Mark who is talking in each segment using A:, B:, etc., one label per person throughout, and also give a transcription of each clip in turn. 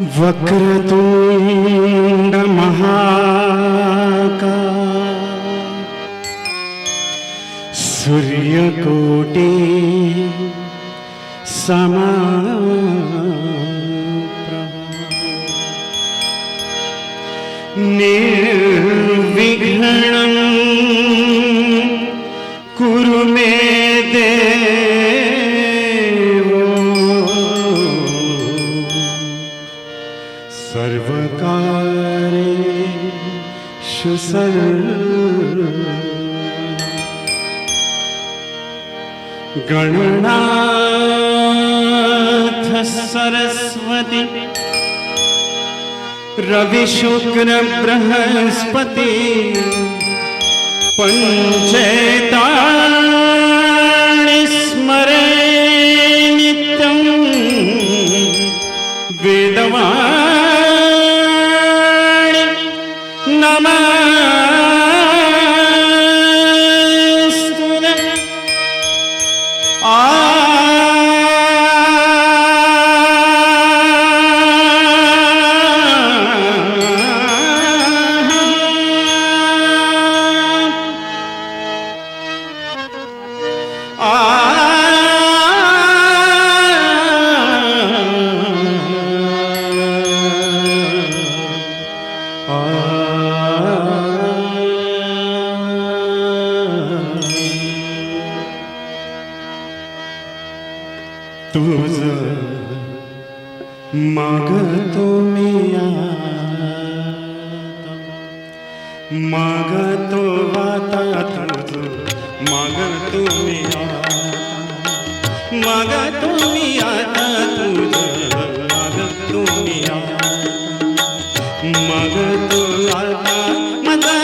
A: वक्रतुंड महाकाय सूर्यकोटि समप्रभा निर्विघ्नं कुरु मे देवो सर्वकार्येषु सर्वदा गणनाथ सरस्वती रवि शुक्र बृहस्पति पंचेतानि स्मरे नित्यं वेदवाणी नमस्तुते। तुझ मागतो मी मागतो आता तुझ मागतो मी मागतो मी आता तुझ मागतो मी मागतो आता माझा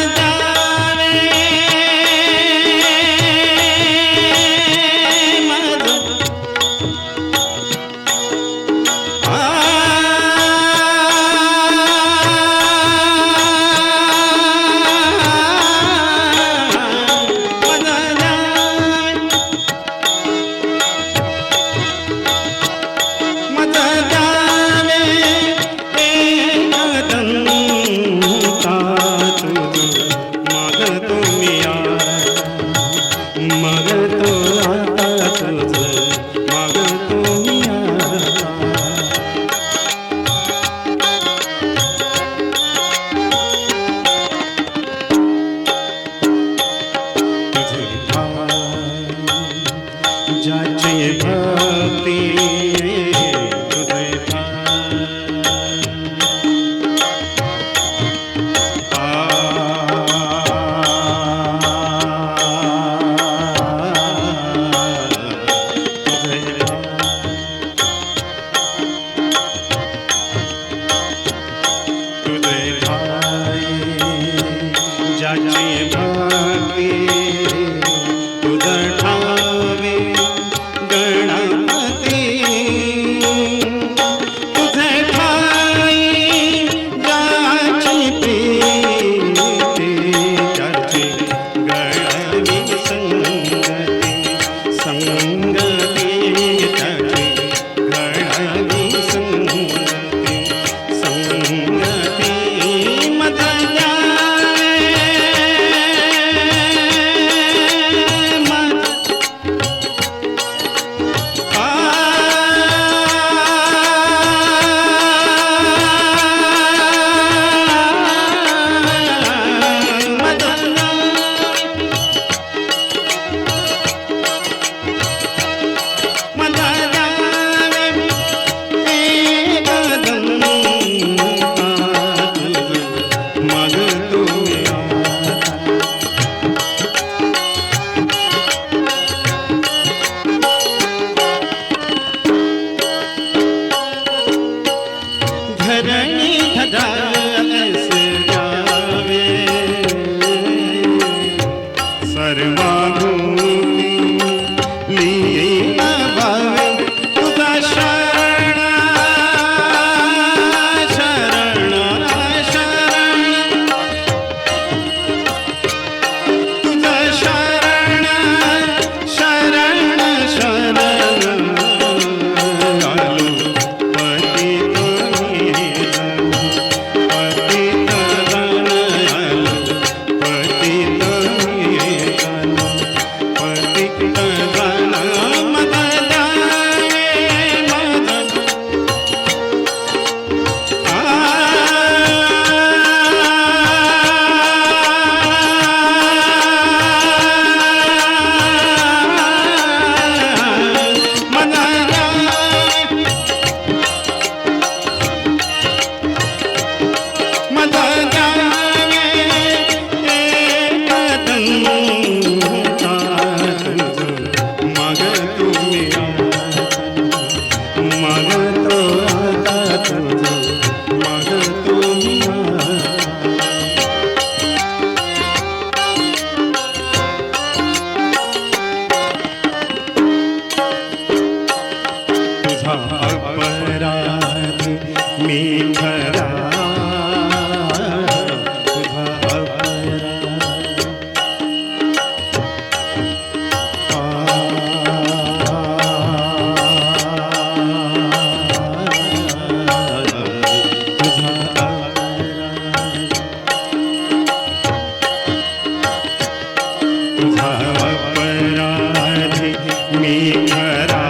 A: गणा अपराध मी खरा तुझा अपराध मी खरा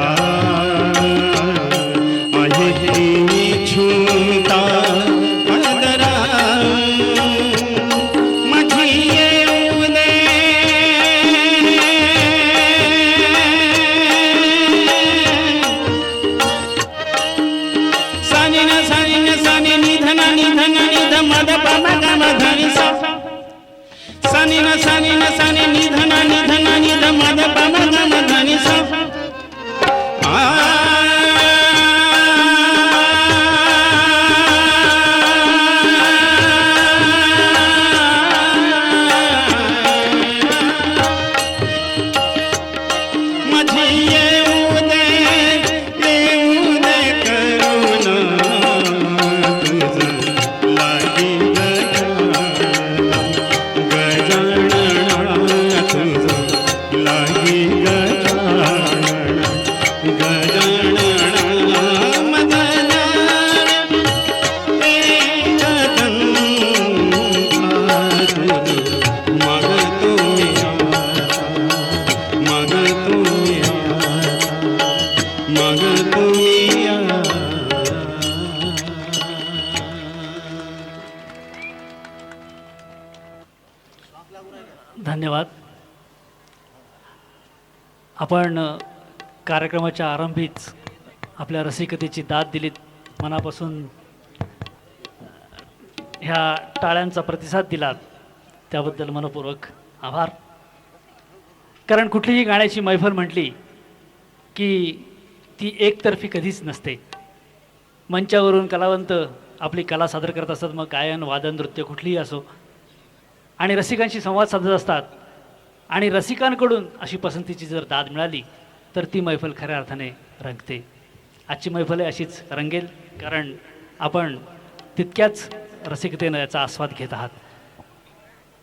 A: छूता पदरा माझी येऊ दे सानी न सानी निधन निधन निध मद पम गम धनि सा सानी न सानी निधन निधन निध मद पम गम धनि सा
B: धन्यवाद. आपण कार्यक्रमाच्या आरंभीच आपल्या रसिकतेची दाद दिलीत. मनापासून ह्या टाळ्यांचा प्रतिसाद दिलात त्याबद्दल मनपूर्वक आभार. कारण कुठलीही गाण्याची मैफल म्हटली की ती एकतर्फी कधीच नसते. मंचावरून कलावंत आपली कला सादर करत असतात, मग गायन वादन नृत्य कुठलीही असो, आणि रसिकांशी संवाद साधत असतात. आणि रसिकांकडून अशी पसंतीची जर दाद मिळाली तर ती मैफल खऱ्या अर्थाने रंगते. आजची मैफल अशीच रंगेल, कारण आपण तितक्याच रसिकतेनं याचा आस्वाद घेत आहात.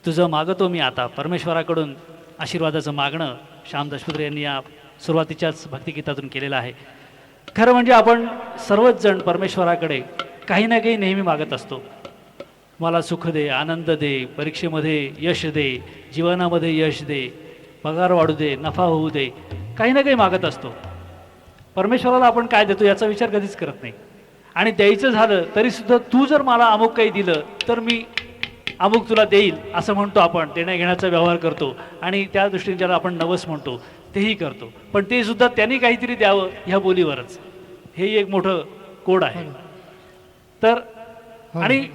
B: तुझं मागतो मी आता, परमेश्वराकडून आशीर्वादाचं मागणं श्याम दशपुत्र यांनी या सुरुवातीच्याच भक्तिगीतातून केलेलं आहे. खरं म्हणजे आपण सर्वच जण परमेश्वराकडे काही ना काही नेहमी मागत असतो. मला सुख दे, आनंद दे, परीक्षेमध्ये यश दे, जीवनामध्ये यश दे, पगार वाढू दे, नफा होऊ दे, काही ना काही मागत असतो. परमेश्वराला आपण काय देतो याचा विचार कधीच करत नाही. आणि द्यायचं झालं तरीसुद्धा तू जर मला अमुक काही दिलं तर मी अमुक तुला देईल असं म्हणतो आपण. देण्या घेण्याचा व्यवहार करतो आणि त्या दृष्टीने ज्याला आपण नवस म्हणतो तेही करतो. पण ते सुद्धा त्यांनी काहीतरी द्यावं ह्या बोलीवरच. हे एक मोठं कोड आहे. तर आणि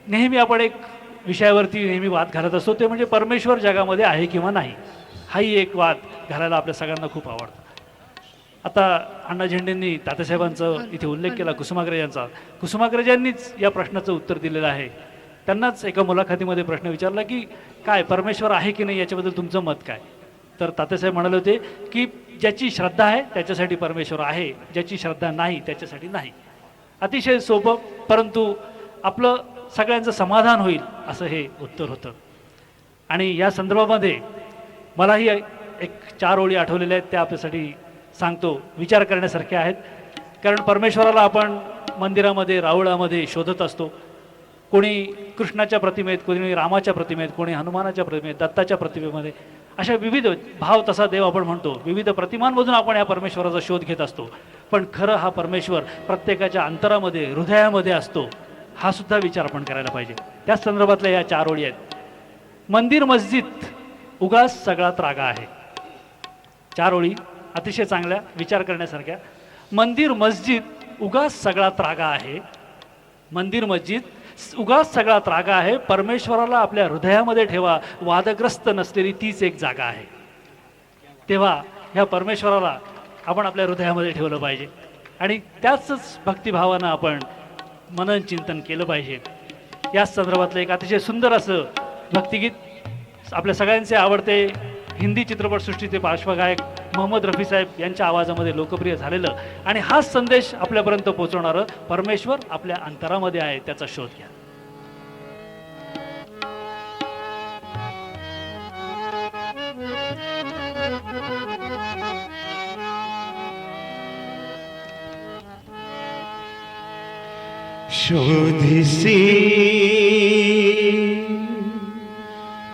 B: नेहमी आपण एक विषयावरती नेहमी वाद घालत असतो, ते म्हणजे परमेश्वर जगामध्ये आहे किंवा नाही. हाही एक वाद घालायला आपल्या सगळ्यांना खूप आवडतं. आता अण्णा झेंडेंनी तात्यासाहेबांचा इथे उल्लेख केला, कुसुमाग्रजांचा. कुसुमाग्रजांनीच या प्रश्नाचं उत्तर दिलेलं आहे. त्यांनाच एका मुलाखतीमध्ये प्रश्न विचारला की काय परमेश्वर आहे की नाही याच्याबद्दल तुमचं मत काय. तर तात्यासाहेब म्हणाले होते की ज्याची श्रद्धा आहे त्याच्यासाठी परमेश्वर आहे, ज्याची श्रद्धा नाही त्याच्यासाठी नाही. अतिशय सोपं, परंतु आपलं सगळ्यांचं समाधान होईल असं हे उत्तर होतं. आणि या संदर्भामध्ये मलाही एक 4 ओळी आठवलेल्या आहेत, त्या आपल्यासाठी सांगतो. विचार करण्यासारख्या आहेत. कारण परमेश्वराला आपण मंदिरामध्ये रावळामध्ये शोधत असतो. कोणी कृष्णाच्या प्रतिमेत, कोणी रामाच्या प्रतिमेत, कोणी हनुमानाच्या प्रतिमेत, दत्ताच्या प्रतिमेमध्ये, अशा विविध भाव तसा देव आपण म्हणतो. विविध प्रतिमांमधून आपण या परमेश्वराचा शोध घेत असतो. पण खरं हा परमेश्वर प्रत्येकाच्या अंतरामध्ये, हृदयामध्ये असतो, हा सुद्धा विचार आपण करायला पाहिजे. त्याच संदर्भातल्या या 4 ओळी आहेत. मंदिर मस्जिद उगाच सगळा त्रागा आहे. 4 ओळी अतिशय चांगल्या, विचार करण्यासारख्या. मंदिर मस्जिद उगाच सगळा त्रागा आहे. मंदिर मस्जिद उगाच सगळा त्रागा आहे. परमेश्वराला आपल्या हृदयामध्ये ठेवा, वादग्रस्त नसलेली तीच एक जागा आहे. तेव्हा ह्या परमेश्वराला आपण आपल्या हृदयामध्ये ठेवलं पाहिजे आणि त्याच भक्तिभावानं आपण मनन चिंतन केलं पाहिजे. याच संदर्भातलं एक अतिशय सुंदर असं भक्तिगीत आपल्या सगळ्यांचे आवडते हिंदी चित्रपटसृष्टीचे पार्श्वगायक मोहम्मद रफी साहेब यांच्या आवाजामध्ये लोकप्रिय झालेलं आणि हाच संदेश आपल्यापर्यंत पोहोचवणारं परमेश्वर आपल्या अंतरामध्ये आहे, त्याचा शोध घ्या.
A: शोधिसी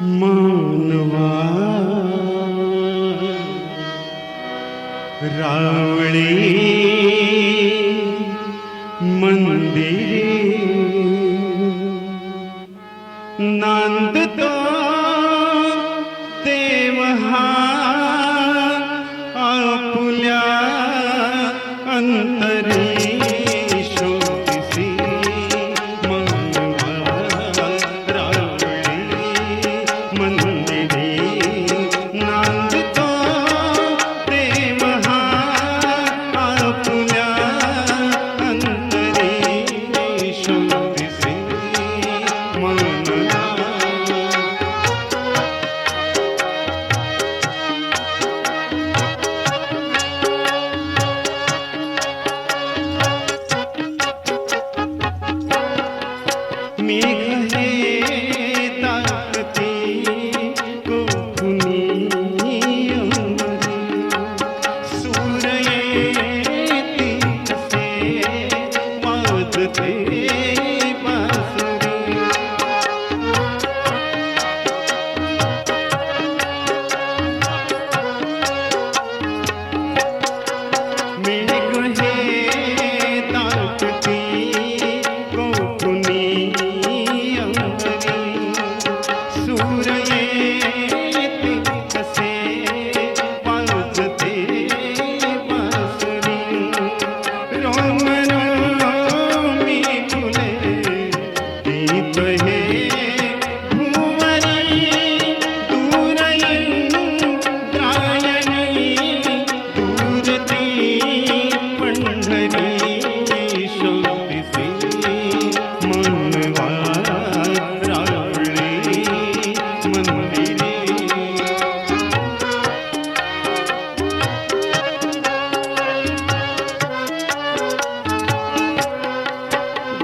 A: मानवा रावळी मंदिरे नांदतो देव हा आपुल्या अंतरी.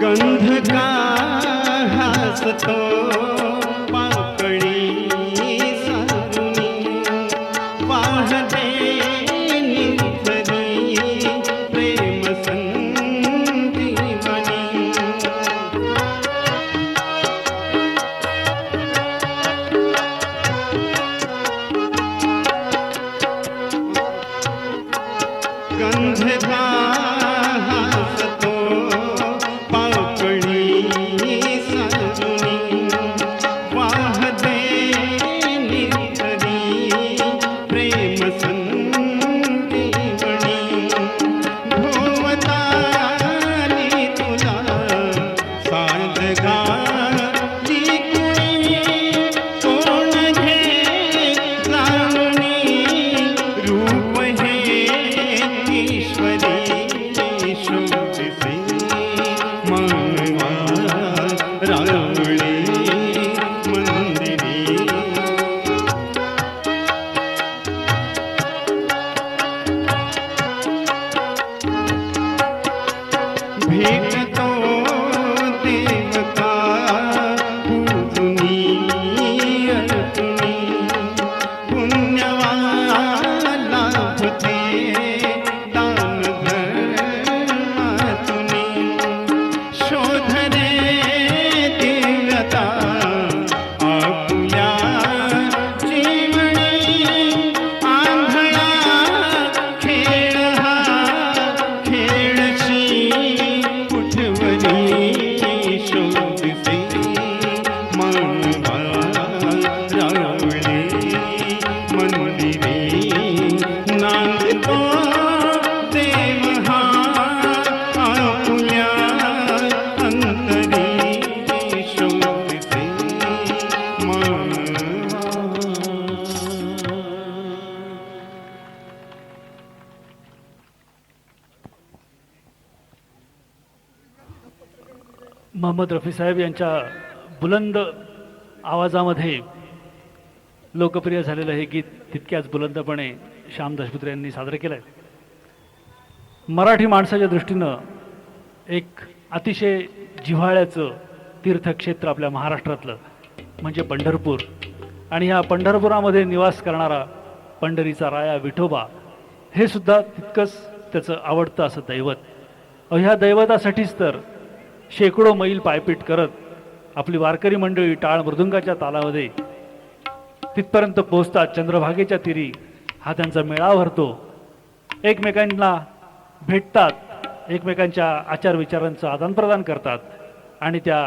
A: गंध का हसतो पाकळी सारुनी वाहते निधरी प्रेम संजीवनी. गंध का भेटतो देवता पूजुनी अर्जुनी पुण्यवाला लाभते दान धर्मातुनी. शोधरे दिव्यता आपुल्या जीवनी. आंधळा खेळ हा खेळशी शोधसे मानवा रावळे मंदिरे नांदतो देव हा आपुल्या अंतरी. शोधसे मानवा.
B: मोहम्मद रफी साहेब यांच्या बुलंद आवाजामध्ये लोकप्रिय झालेलं हे गीत तितक्याच बुलंदपणे श्याम दासपुत्र यांनी सादर केलं आहे. मराठी माणसाच्या दृष्टीनं एक अतिशय जिव्हाळ्याचं तीर्थक्षेत्र आपल्या महाराष्ट्रातलं म्हणजे पंढरपूर. आणि ह्या पंढरपुरामध्ये निवास करणारा पंढरीचा राया विठोबा हे सुद्धा तितकंच त्याचं आवडतं असं दैवत. ह्या दैवतासाठीच तर शेकडो मैल पायपीट करत आपली वारकरी मंडळी टाळ मृदुंगाच्या तालामध्ये तिथपर्यंत पोहोचतात. चंद्रभागेच्या तीरी हा त्यांचा मेळा भरतो. एकमेकांना भेटतात, एकमेकांच्या आचारविचारांचं आदानप्रदान करतात आणि त्या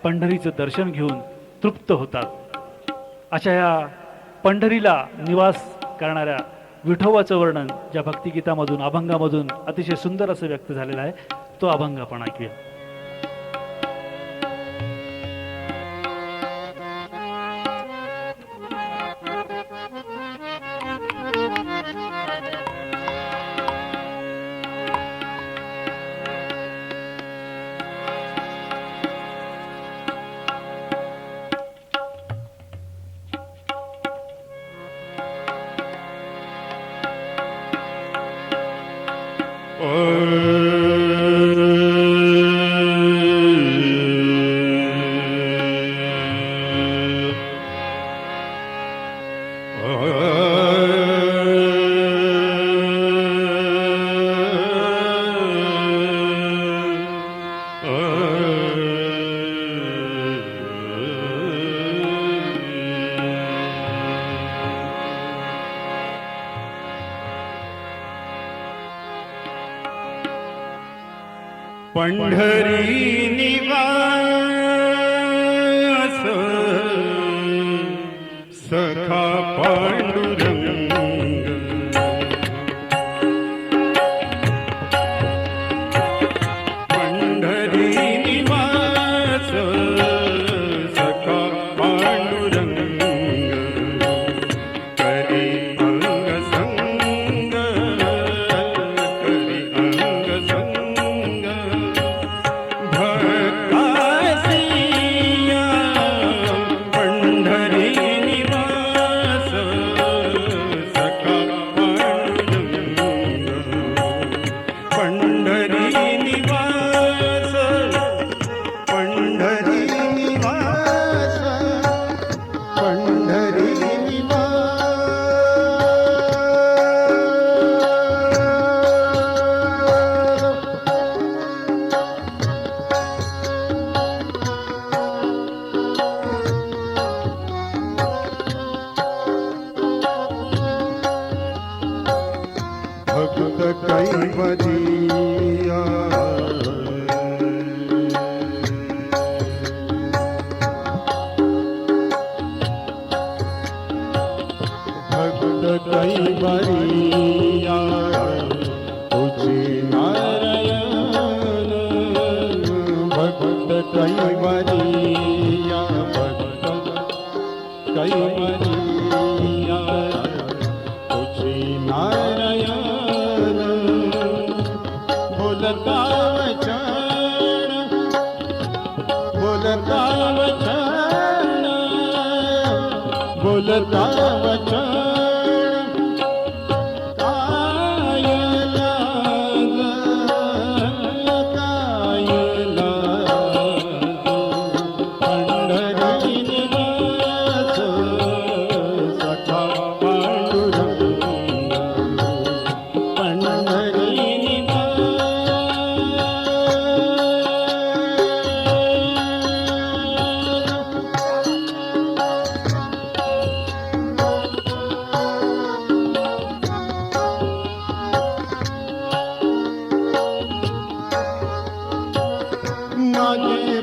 B: पंढरीचं दर्शन घेऊन तृप्त होतात. अशा या पंढरीला निवास करणाऱ्या विठोबाचं वर्णन ज्या भक्तिगीतामधून अभंगामधून अतिशय सुंदर असं व्यक्त झालेलं आहे, तो अभंग आपण ऐकूया.
A: पंढरी निवास सखा पांडुरंग पंढरी निवास सखा पांडुरंग करी अंग संग करी अंग संग भक्तासिया पंढरी निवास सखा पांडुरंग पंढरी निवास पंढरी निवास पंढरी भक्त कैवरिया भक्त कैवरिया तुझी नारायण भक्त कैवरिया भक्त कैवरिया तुझी नारायण बोलता वचन बोलता वचन बोलता वचन काय लाग काय लाग पंढरी निवास सखा पांडुरंग पंढरी माझे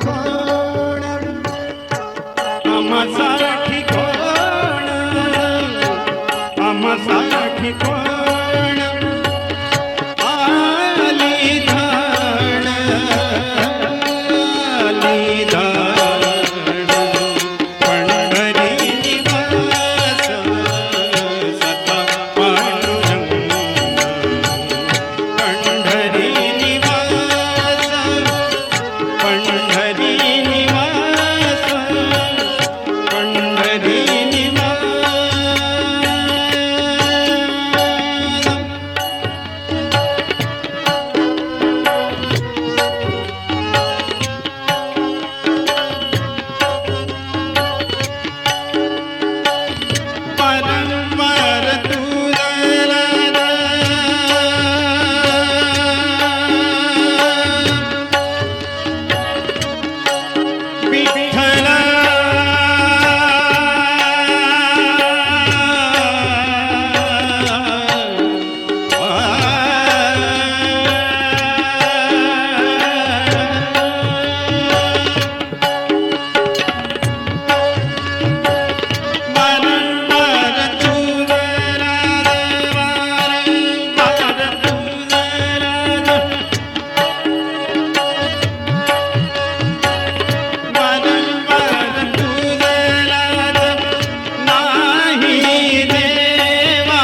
A: कोण आम्हासाठी कोण पाठी कोण आली धाण आली धाण पंढरी निवास सखा पांडुरंग पंढरी निवास पंढरी निवास पंढरी निवास वारंवार तुझला विठ्ठला वारंवार तुझला वारंवार तुझला वारंवार तुझला नाही देवा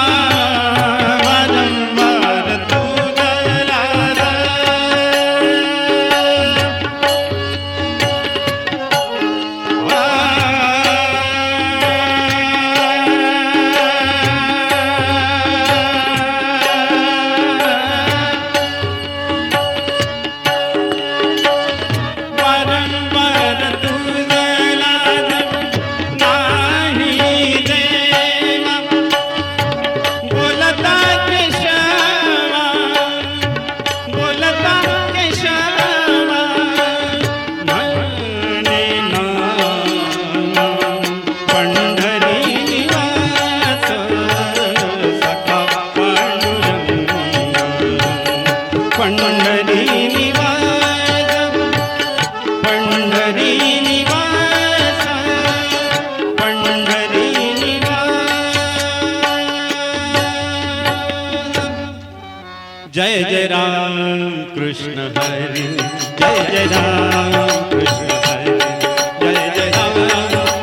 A: वारंवार तुझला वारंवार तुझला नाही देवा बोलता केशवा बोलता केशवा म्हणे नाम पंढरी निवास सखा पांडुरंग पंढरी निवास पंढरी निवास पंढरी निवास जय जय राम कृष्ण हरी जय जय राम कृष्ण हरी जय जय राम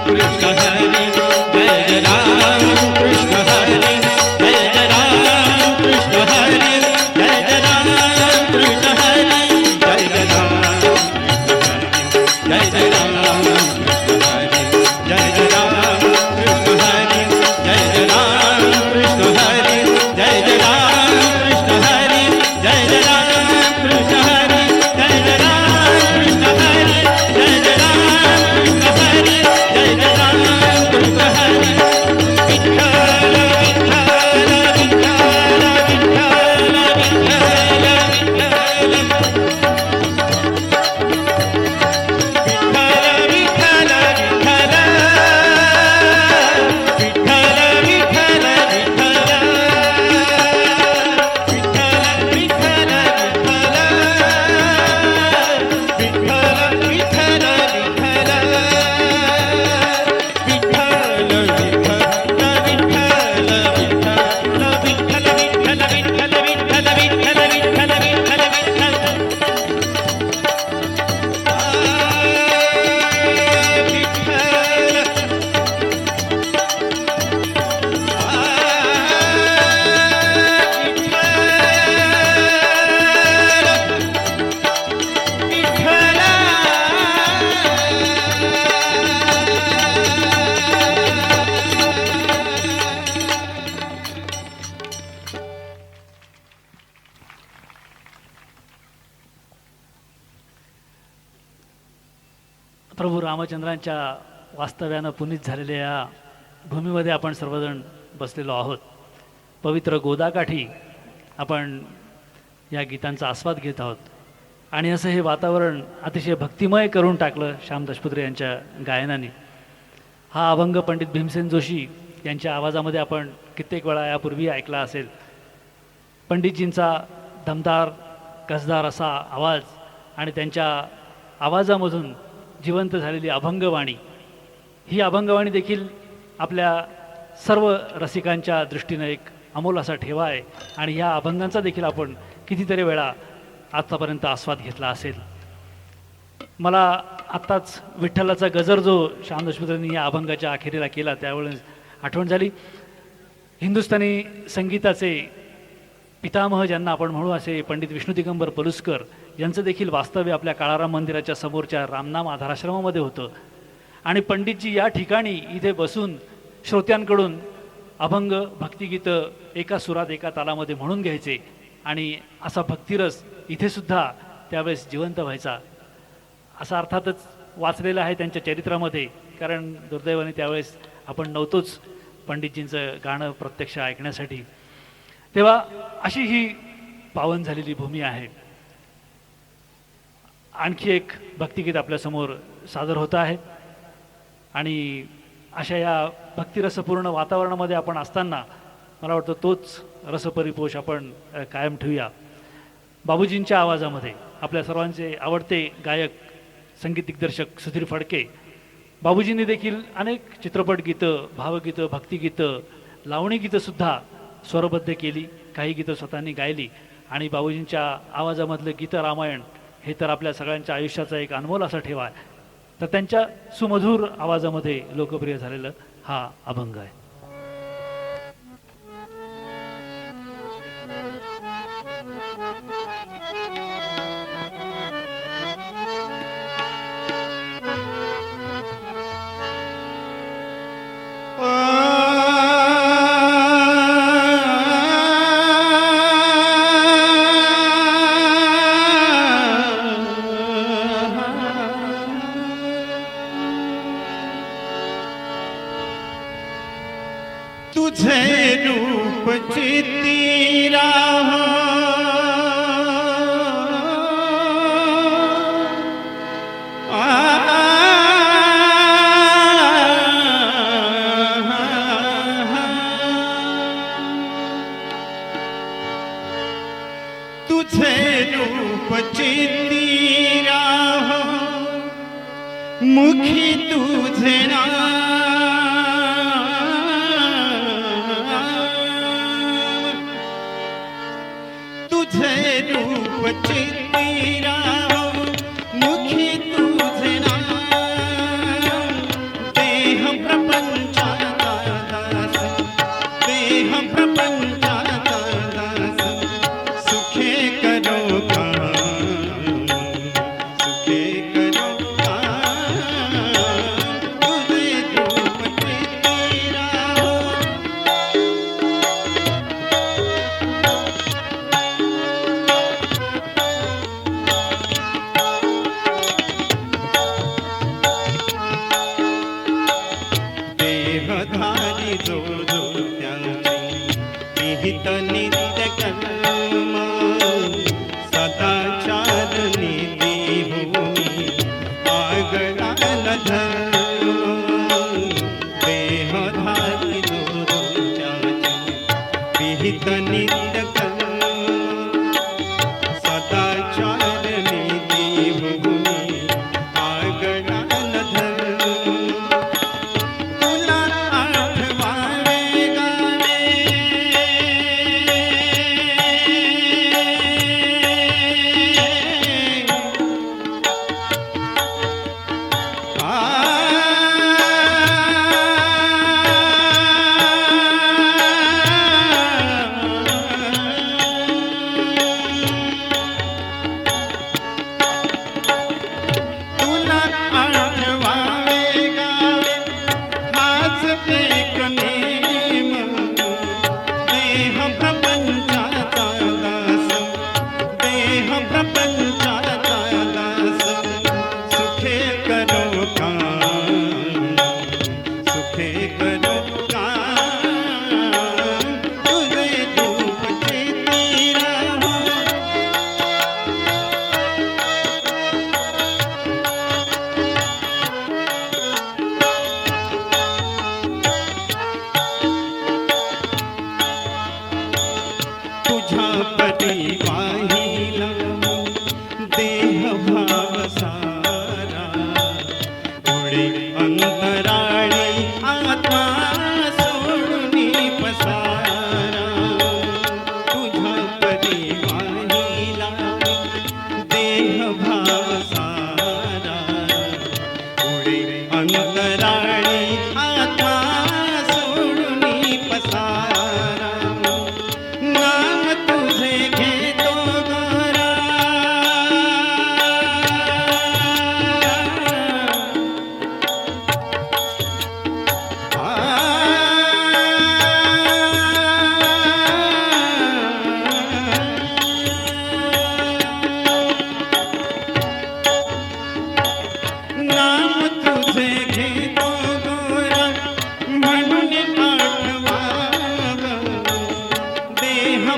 A: कृष्ण हरी जय जय राम कृष्ण हरी जय जय राम कृष्ण हरी जय जय राम कृष्ण हरी जय जय राम जय जय राम कृष्ण हरी जय जय राम कृष्ण हरी जय जय राम कृष्ण हरी जय जय राम कृष्ण हरी जय जय राम कृष्ण हरी जय जय राम कृष्ण हरी जय जय राम कृष्ण हरी जय जय राम कृष्ण हरी विठ्ठल विठ्ठल विठ्ठल विठ्ठल विठ्ठल विठ्ठल
B: प्रभू रामचंद्रांच्या वास्तव्यानं पुनीत झालेल्या या भूमीमध्ये आपण सर्वजण बसलेलो आहोत. पवित्र गोदाकाठी आपण या गीतांचा आस्वाद घेत आहोत आणि असं हे वातावरण अतिशय भक्तिमय करून टाकलं श्याम दशपुत्रे यांच्या गायनाने. हा अभंग पंडित भीमसेन जोशी यांच्या आवाजामध्ये आपण कित्येक वेळा यापूर्वी ऐकला असेल. पंडितजींचा दमदार कसदार असा आवाज आणि त्यांच्या आवाजामधून जिवंत झालेली अभंगवाणी, ही अभंगवाणी देखील आपल्या सर्व रसिकांच्या दृष्टीनं एक अमोल असा ठेवा आहे आणि ह्या अभंगांचा देखील आपण कितीतरी वेळा आत्तापर्यंत आस्वाद घेतला असेल. मला आत्ताच विठ्ठलाचा गजर जो श्याम देशमुखांनी या अभंगाच्या अखेरीला केला त्यावेळेस आठवण झाली. हिंदुस्थानी संगीताचे पितामह ज्यांना आपण म्हणू असे पंडित विष्णू दिगंबर पलुसकर यांचं देखील वास्तव्य आपल्या काळाराम मंदिराच्या समोरच्या रामनाम आधाराश्रमामध्ये होतं आणि पंडितजी या ठिकाणी इथे बसून श्रोत्यांकडून अभंग भक्तिगीतं एका सुरात एका तालामध्ये म्हणून घ्यायचे आणि असा भक्तिरस इथे सुद्धा त्यावेळेस जिवंत व्हायचा असा अर्थातच वाचलेलं आहे त्यांच्या चरित्रामध्ये. कारण दुर्दैवाने त्यावेळेस आपण नव्हतोच पंडितजींचं गाणं प्रत्यक्ष ऐकण्यासाठी. तेव्हा अशी ही पावन झालेली भूमी आहे. आणखी एक भक्तिगीत आपल्यासमोर सादर होतं आहे आणि अशा या भक्तिरसपूर्ण वातावरणामध्ये आपण असताना मला वाटतं तोच रसपरिपोष आपण कायम ठेवूया. बाबूजींच्या आवाजामध्ये आपल्या सर्वांचे आवडते गायक संगीत दिग्दर्शक सुधीर फडके बाबूजींनी देखील अनेक चित्रपट गीतं, भावगीतं, भक्तिगीतं, लावणी गीतंसुद्धा स्वरबद्ध केली. काही गीतं स्वतःनी गायली आणि बाबूजींच्या आवाजामधलं गीतं रामायण हे तर आपल्या सगळ्यांच्या आयुष्याचा एक अनमोल असा ठेवा आहे. तर त्यांच्या सुमधुर आवाजामध्ये लोकप्रिय झालेलं हा अभंग आहे.
A: तुझे रूप चित्ती राह तुझे रूप चित्ती राह मुखी तुझे नाम तुझे रूप चित्ती राह मुखी तुझे नाम देह प्रपंचाचा दास देह प्रपंचाचा दास सुखे करो काम सुखे करो काम तुझे रूप चित्ती राह देहधारी जो जो त्याची विहित नित्य कर्म सदाचार नीती भूमी आगळा न धर्म देहधारी जो जो त्याची विहित नित्य कर्म सदाचार नीती भूमी आगळा न धर्म तुला आठवावे गाणे तुला आठवावे गावे हाच एक नेम देह प्रपंचाचा दास देह प्रपंचाचा दास सुखे करो काम सुखे करो काम तुझे रूप चित्ती राह तुझ्या परी पाहिला देह भाव सारा पुढे अंतराळी आत्मा सोडून पसारा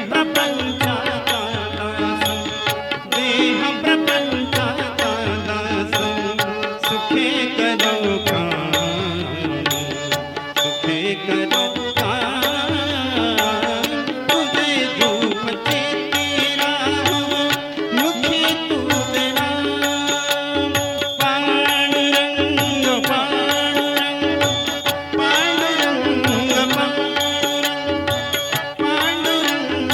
A: प्रपंचाचा दास देह प्रपंचाचा दास सुखे करो काम सुखे करो काम तुझे धूप चेतीला मुखी तुझे नाम पांडुरंग पांडुरंग पांडुरंग पांडुरंग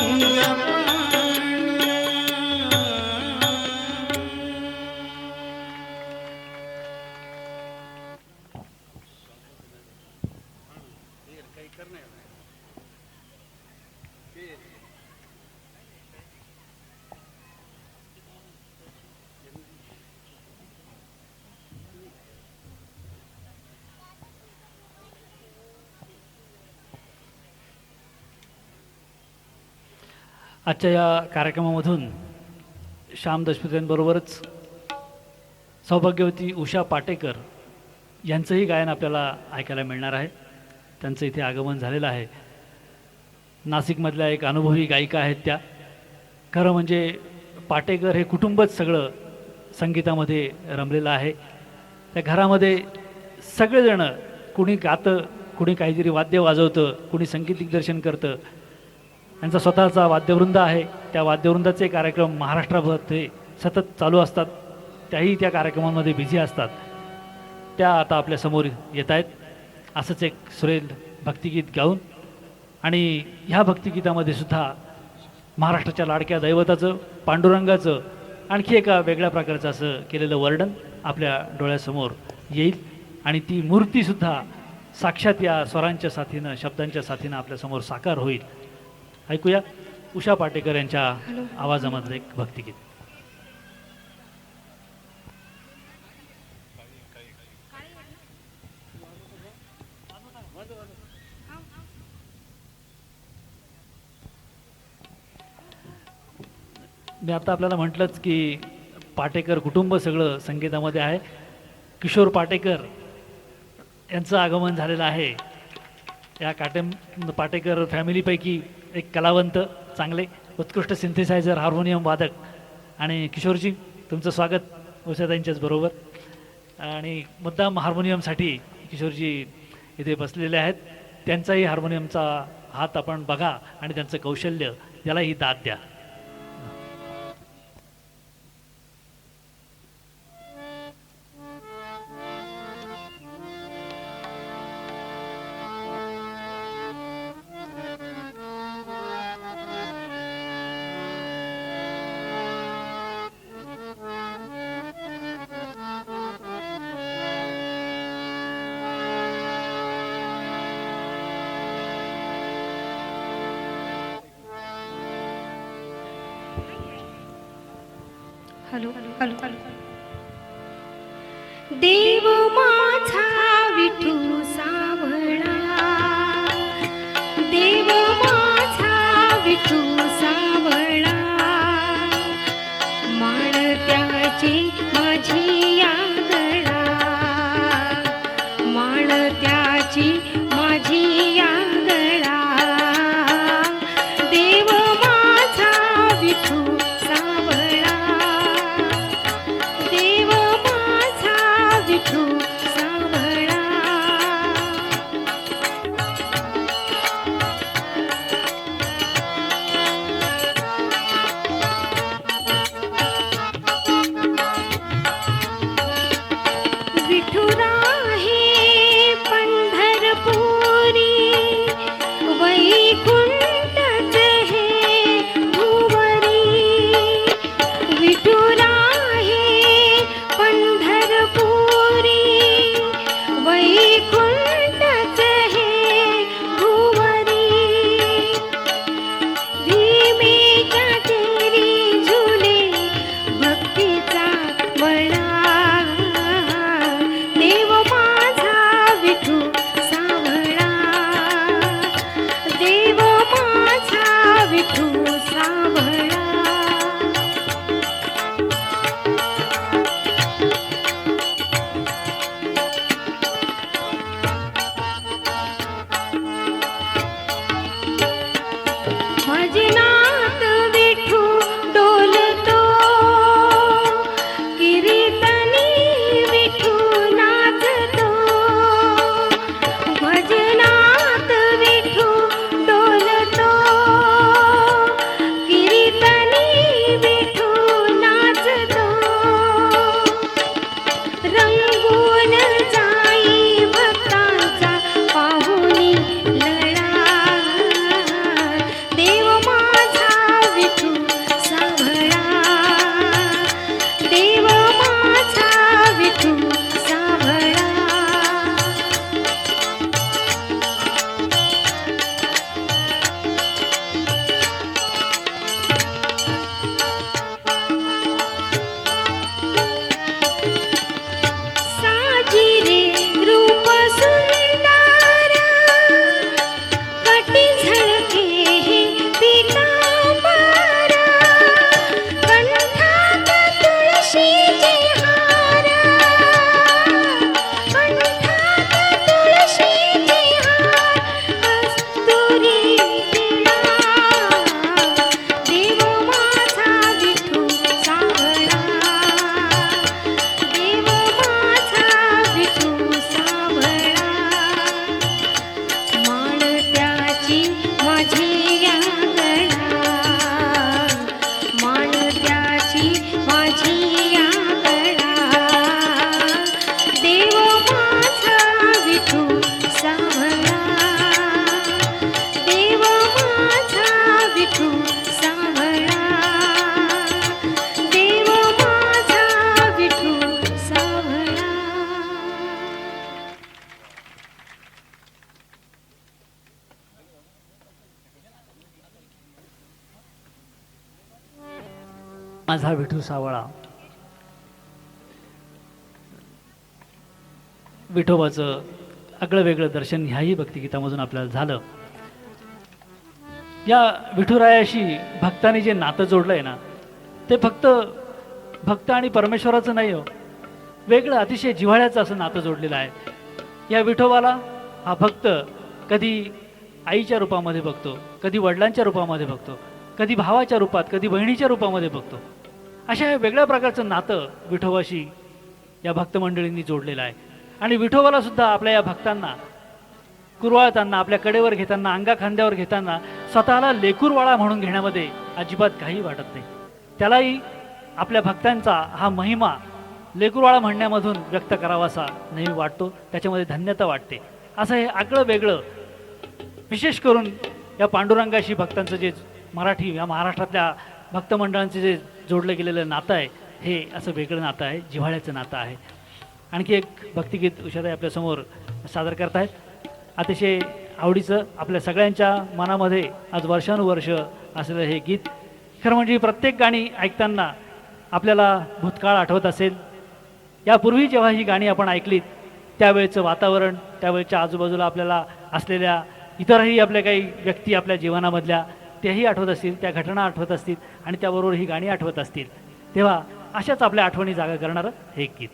B: आजच्या या कार्यक्रमामधून श्याम दशपथेंबरोबरच सौभाग्यवती उषा पाटेकर यांचंही गायन आपल्याला ऐकायला मिळणार आहे. त्यांचं इथे आगमन झालेलं आहे. नाशिकमधल्या एक अनुभवी गायिका आहेत त्या. खरं म्हणजे पाटेकर हे कुटुंबच सगळं संगीतामध्ये रमलेलं आहे. त्या घरामध्ये सगळेजणं, कुणी गातं, कुणी काहीतरी वाद्य वाजवतं, कुणी संगीत दिग्दर्शन करतं. यांचा स्वतःचा वाद्यवृंद आहे. त्या वाद्यवृंदाचे कार्यक्रम महाराष्ट्राभर ते सतत चालू असतात. त्याही त्या कार्यक्रमांमध्ये बिझी असतात. त्या आता आपल्यासमोर येत आहेत असंच एक सुरेल भक्तिगीत गाऊन. आणि ह्या भक्तिगीतामध्ये सुद्धा महाराष्ट्राच्या लाडक्या दैवताचं, पांडुरंगाचं आणखी एका वेगळ्या प्रकारचं असं केलेलं वर्णन आपल्या डोळ्यासमोर येईल. आणि ती मूर्तीसुद्धा साक्षात या स्वरांच्या साथीनं, शब्दांच्या साथीनं आपल्यासमोर साकार होईल. ऐकूया उषा पाटेकर यांच्या आवाजामधलं एक भक्तिगीत. मी आता आपल्याला म्हटलंच की पाटेकर कुटुंब सगळं संगीतामध्ये आहे. किशोर पाटेकर यांचं आगमन झालेलं आहे. या पाटेकर फॅमिलीपैकी एक कलावंत, चांगले उत्कृष्ट सिंथेसायझर, हार्मोनियम वादक. आणि किशोरजी, तुमचं स्वागत उषाताईंच्याच बरोबर. आणि मुद्दाम हार्मोनियमसाठी किशोरजी इथे बसलेले आहेत. त्यांचाही हार्मोनियमचा हात आपण बघा आणि त्यांचं कौशल्य यालाही दाद द्या.
C: Hello hello hello. देव माझा विठू सावळा, देव माझा विठू सावळा, माळत्याची माझी आंगळा, माळत्याची माझी आंगळा, देव माझा विठू सावळा, देव माझा विठू सावळा. सावळा देव माझा विठू सावळा.
B: माझा विठू सावळा. विठोबाचं आगळं वेगळं दर्शन ह्याही भक्तिगीतामधून आपल्याला झालं. या विठुरायाशी भक्तांनी जे नातं जोडलं आहे ना, ते फक्त भक्त आणि परमेश्वराचं नाही हो, वेगळं अतिशय जिव्हाळ्याचं असं नातं जोडलेलं आहे. या विठोबाला हा भक्त कधी आईच्या रूपामध्ये बघतो, कधी वडिलांच्या रूपामध्ये बघतो, कधी भावाच्या रूपात, कधी बहिणीच्या रूपामध्ये बघतो. अशा या वेगळ्या प्रकारचं नातं विठोबाशी या भक्त मंडळींनी जोडलेलं आहे. आणि विठोबाला सुद्धा आपल्या या भक्तांना कुरवाळताना, आपल्या कडेवर घेताना, अंगा खांद्यावर घेताना स्वतःला लेकूरवाळा म्हणून घेण्यामध्ये अजिबात काही वाटत नाही. त्यालाही आपल्या भक्तांचा हा महिमा लेकूरवाळा म्हणण्यामधून व्यक्त करावासा नेहमी वाटतो, त्याच्यामध्ये धन्यता वाटते. असं हे आगळं वेगळं विशेष करून या पांडुरंगाशी भक्तांचं जे मराठी या महाराष्ट्रातल्या भक्त मंडळांचे जे जोडलं गेलेलं नातं आहे, हे असं वेगळं नातं आहे, जिव्हाळ्याचं नातं आहे. आणखी एक भक्तिगीत उषाताई आपल्यासमोर सादर करतायत. अतिशय आवडीचं, आपल्या सगळ्यांच्या मनामध्ये आज वर्षानुवर्ष असलेलं हे गीत. खरं म्हणजे प्रत्येक गाणी ऐकताना आपल्याला भूतकाळ आठवत असेल. यापूर्वी जेव्हा ही गाणी आपण ऐकलीत त्यावेळेचं वातावरण, त्यावेळेच्या आजूबाजूला आपल्याला असलेल्या इतरही आपल्या काही व्यक्ती आपल्या जीवनामधल्या त्याही आठवत असतील, त्या घटना आठवत असतील आणि त्याबरोबर ही गाणी आठवत असतील. तेव्हा अशाच आपल्या आठवणी जागा करणारं हे एक गीत.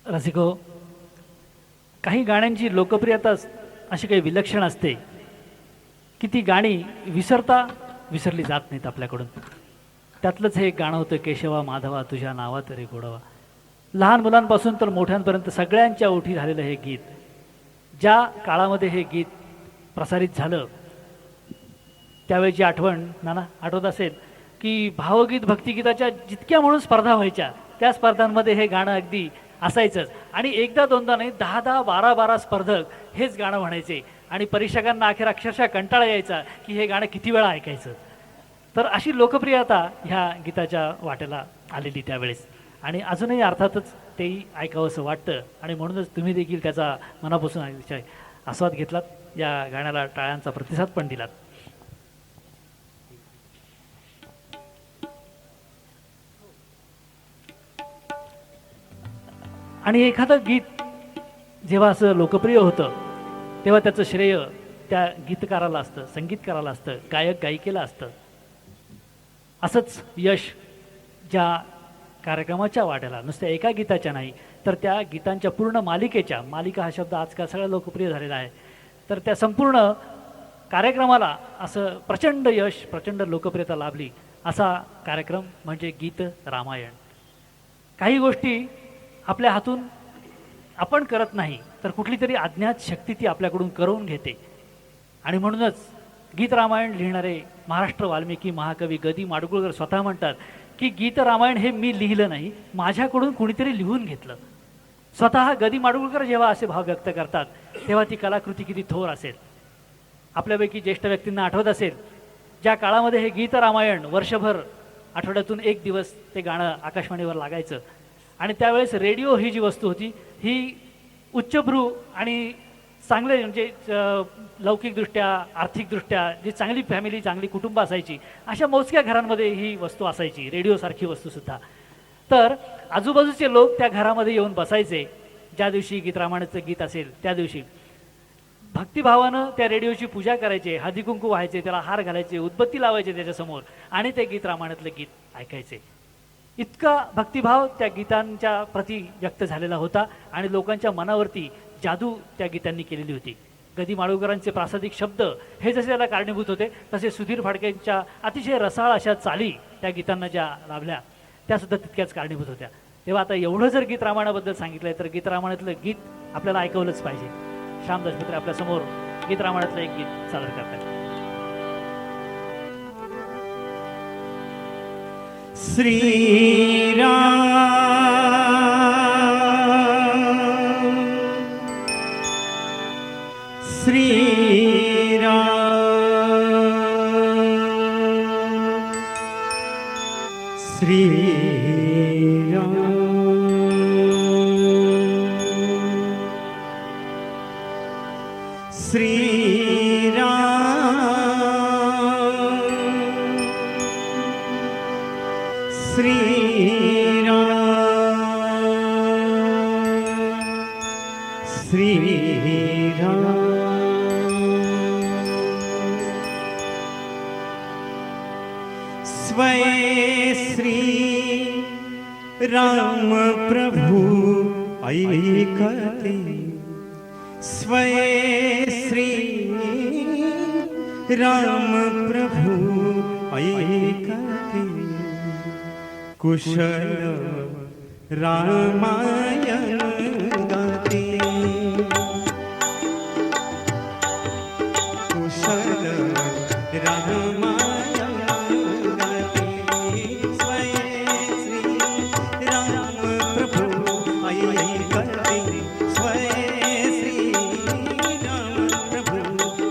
B: रसिको, काही गाण्यांची लोकप्रियता अशी काही विलक्षण असते की ती गाणी विसरली जात नाहीत आपल्याकडून. त्यातलंच हे एक गाणं होतं, केशवा माधवा तुझ्या नावात रे गोडवा. लहान मुलांपासून तर मोठ्यांपर्यंत सगळ्यांच्या ओठी झालेलं हे गीत. ज्या काळामध्ये हे गीत प्रसारित झालं त्यावेळेची आठवण नाना आठवत असेल की भावगीत भक्तिगीताच्या जितक्या म्हणून स्पर्धा व्हायच्या त्या स्पर्धांमध्ये हे गाणं अगदी असायचंच. आणि एकदा दोनदा नाही, 10-10, 12-12 स्पर्धक हेच गाणं म्हणायचे आणि परीक्षकांना अखेर अक्षरशः कंटाळा यायचा की हे गाणं किती वेळा ऐकायचं. तर अशी लोकप्रियता ह्या गीताच्या वाट्याला आलेली त्यावेळेस. आणि अजूनही अर्थातच तेही ऐकावंसं वाटतं आणि म्हणूनच तुम्ही देखील त्याचा मनापासून अतिशय आस्वाद घेतलात, या गाण्याला टाळ्यांचा प्रतिसाद पण दिलात. आणि एखादं गीत जेव्हा असं लोकप्रिय होतं तेव्हा त्याचं श्रेय त्या गीतकाराला असतं, संगीतकाराला असतं, गायक गायिकेला असतं. असंच यश ज्या कार्यक्रमाच्या वाट्याला नुसत्या एका गीताच्या नाही तर त्या गीतांच्या पूर्ण मालिकेच्या, मालिका हा शब्द आजकाल सगळा लोकप्रिय झालेला आहे, तर त्या संपूर्ण कार्यक्रमाला असं प्रचंड यश, प्रचंड लोकप्रियता लाभली असा कार्यक्रम म्हणजे गीत रामायण. काही गोष्टी आपल्या हातून आपण करत नाही तर कुठली तरी अज्ञात शक्ती ती आपल्याकडून करवून घेते. आणि म्हणूनच गीत रामायण लिहिणारे महाराष्ट्र वाल्मिकी महाकवी ग. दी. माडगूळकर स्वतः म्हणतात की गीत रामायण हे मी लिहिलं नाही, माझ्याकडून कुणीतरी लिहून घेतलं. स्वतः ग. दी. माडगूळकर जेव्हा असे भाव व्यक्त करतात तेव्हा ती कलाकृती किती थोर असेल. आपल्यापैकी ज्येष्ठ व्यक्तींना आठवत असेल ज्या काळामध्ये हे गीत रामायण वर्षभर आठवड्यातून एक दिवस ते गाणं आकाशवाणीवर लागायचं आणि त्यावेळेस रेडिओ ही जी वस्तू होती ही उच्चभ्रू आणि चांगले म्हणजे लौकिकदृष्ट्या, आर्थिकदृष्ट्या जी चांगली फॅमिली, चांगली कुटुंब असायची अशा मोजक्या घरांमध्ये ही वस्तू असायची, रेडिओसारखी वस्तूसुद्धा. तर आजूबाजूचे लोक त्या घरामध्ये येऊन बसायचे. ज्या दिवशी गीत रामायणाचं गीत असेल त्या दिवशी भक्तिभावानं त्या रेडिओची पूजा करायचे, हळदी कुंकू व्हायचे, त्याला हार घालायचे, उदबत्ती लावायचे त्याच्यासमोर आणि ते गीत रामायणातलं गीत ऐकायचे. इतका भक्तिभाव त्या गीतांच्या प्रती व्यक्त झालेला होता आणि लोकांच्या मनावरती जादू त्या गीतांनी केलेली होती. ग. दी. माडगूळकरांचे प्रासादिक शब्द हे जसे त्याला कारणीभूत होते तसे सुधीर फडकेंच्या अतिशय रसाळ अशा चाली त्या गीतांना ज्या लाभल्या त्यासुद्धा तितक्याच कारणीभूत होत्या. तेव्हा आता एवढं जर गीत रामायणाबद्दल सांगितलंय तर गीत रामायणातलं गीत आपल्याला ऐकवलंच पाहिजे. श्याम दासपत्रे आपल्यासमोर गीत रामायणातलं एक गीत सादर करतात.
A: स्वये श्री राम प्रभु ऐकते स्वये श्री राम प्रभु ऐकते कुशल रामायण गाते कुशल रामायण गाते स्वये श्री राम प्रभु ऐकते स्वये श्री राम प्रभु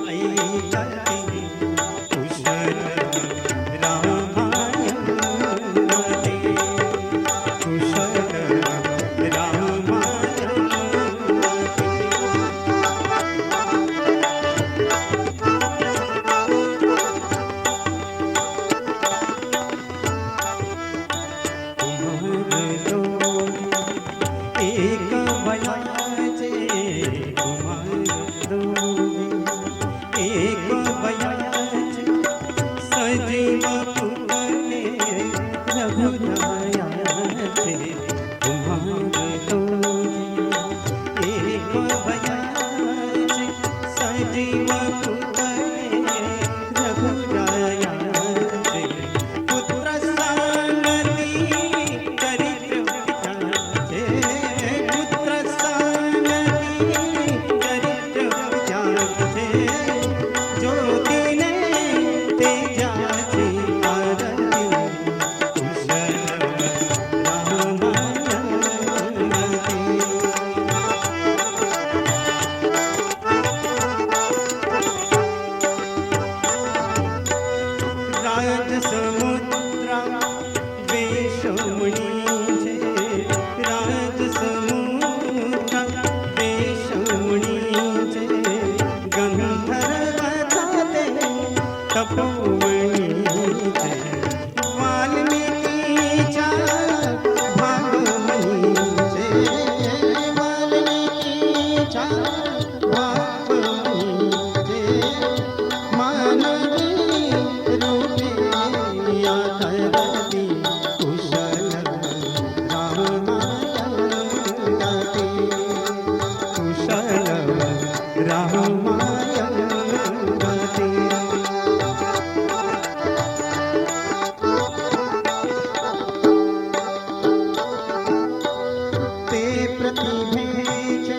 A: ऐकते कुशल रामायण गाते कुशल रामायण एक वयाचे कुमार दोघे एक वयाचे सजीव पुतळे रघुरायाचे कुमार दोघे एक वयाचे सजीव पुतळे रघुरायाचे पुत्र सांगती दरिद्र विचारचे पुत्र सांगती दरिद्र विचारचे ज्योतीने तेजाची आरती कुशल रामायण गाते राजसमुद्रा वेशमुनीचे राजसमुद्रा वेशमुनीचे गंधर्वताते तपोवनीचे वाल्मिकीच्या भावमनीचे वाल्मिकीच्या भावमनीचे मानवी रूपे या धरती कुशल रामायण गाते कुशल रामायण गाते ते प्रतिभेचे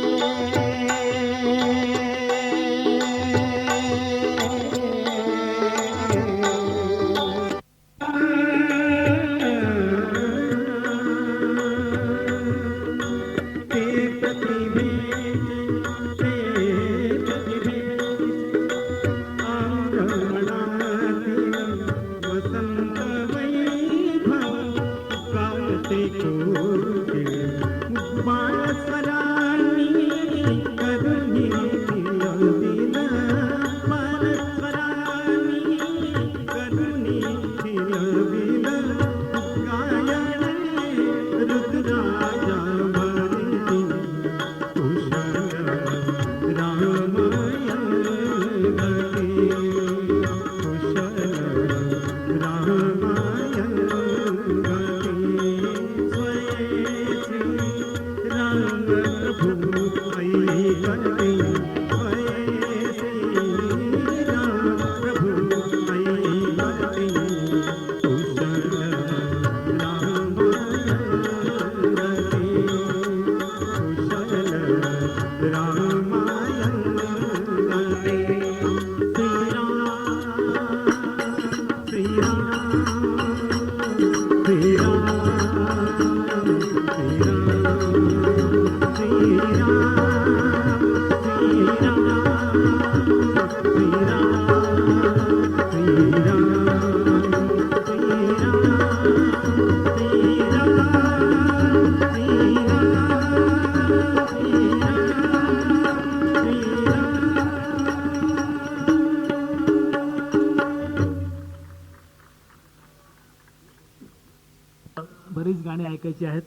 D: बरीच गाणी ऐकायची आहेत,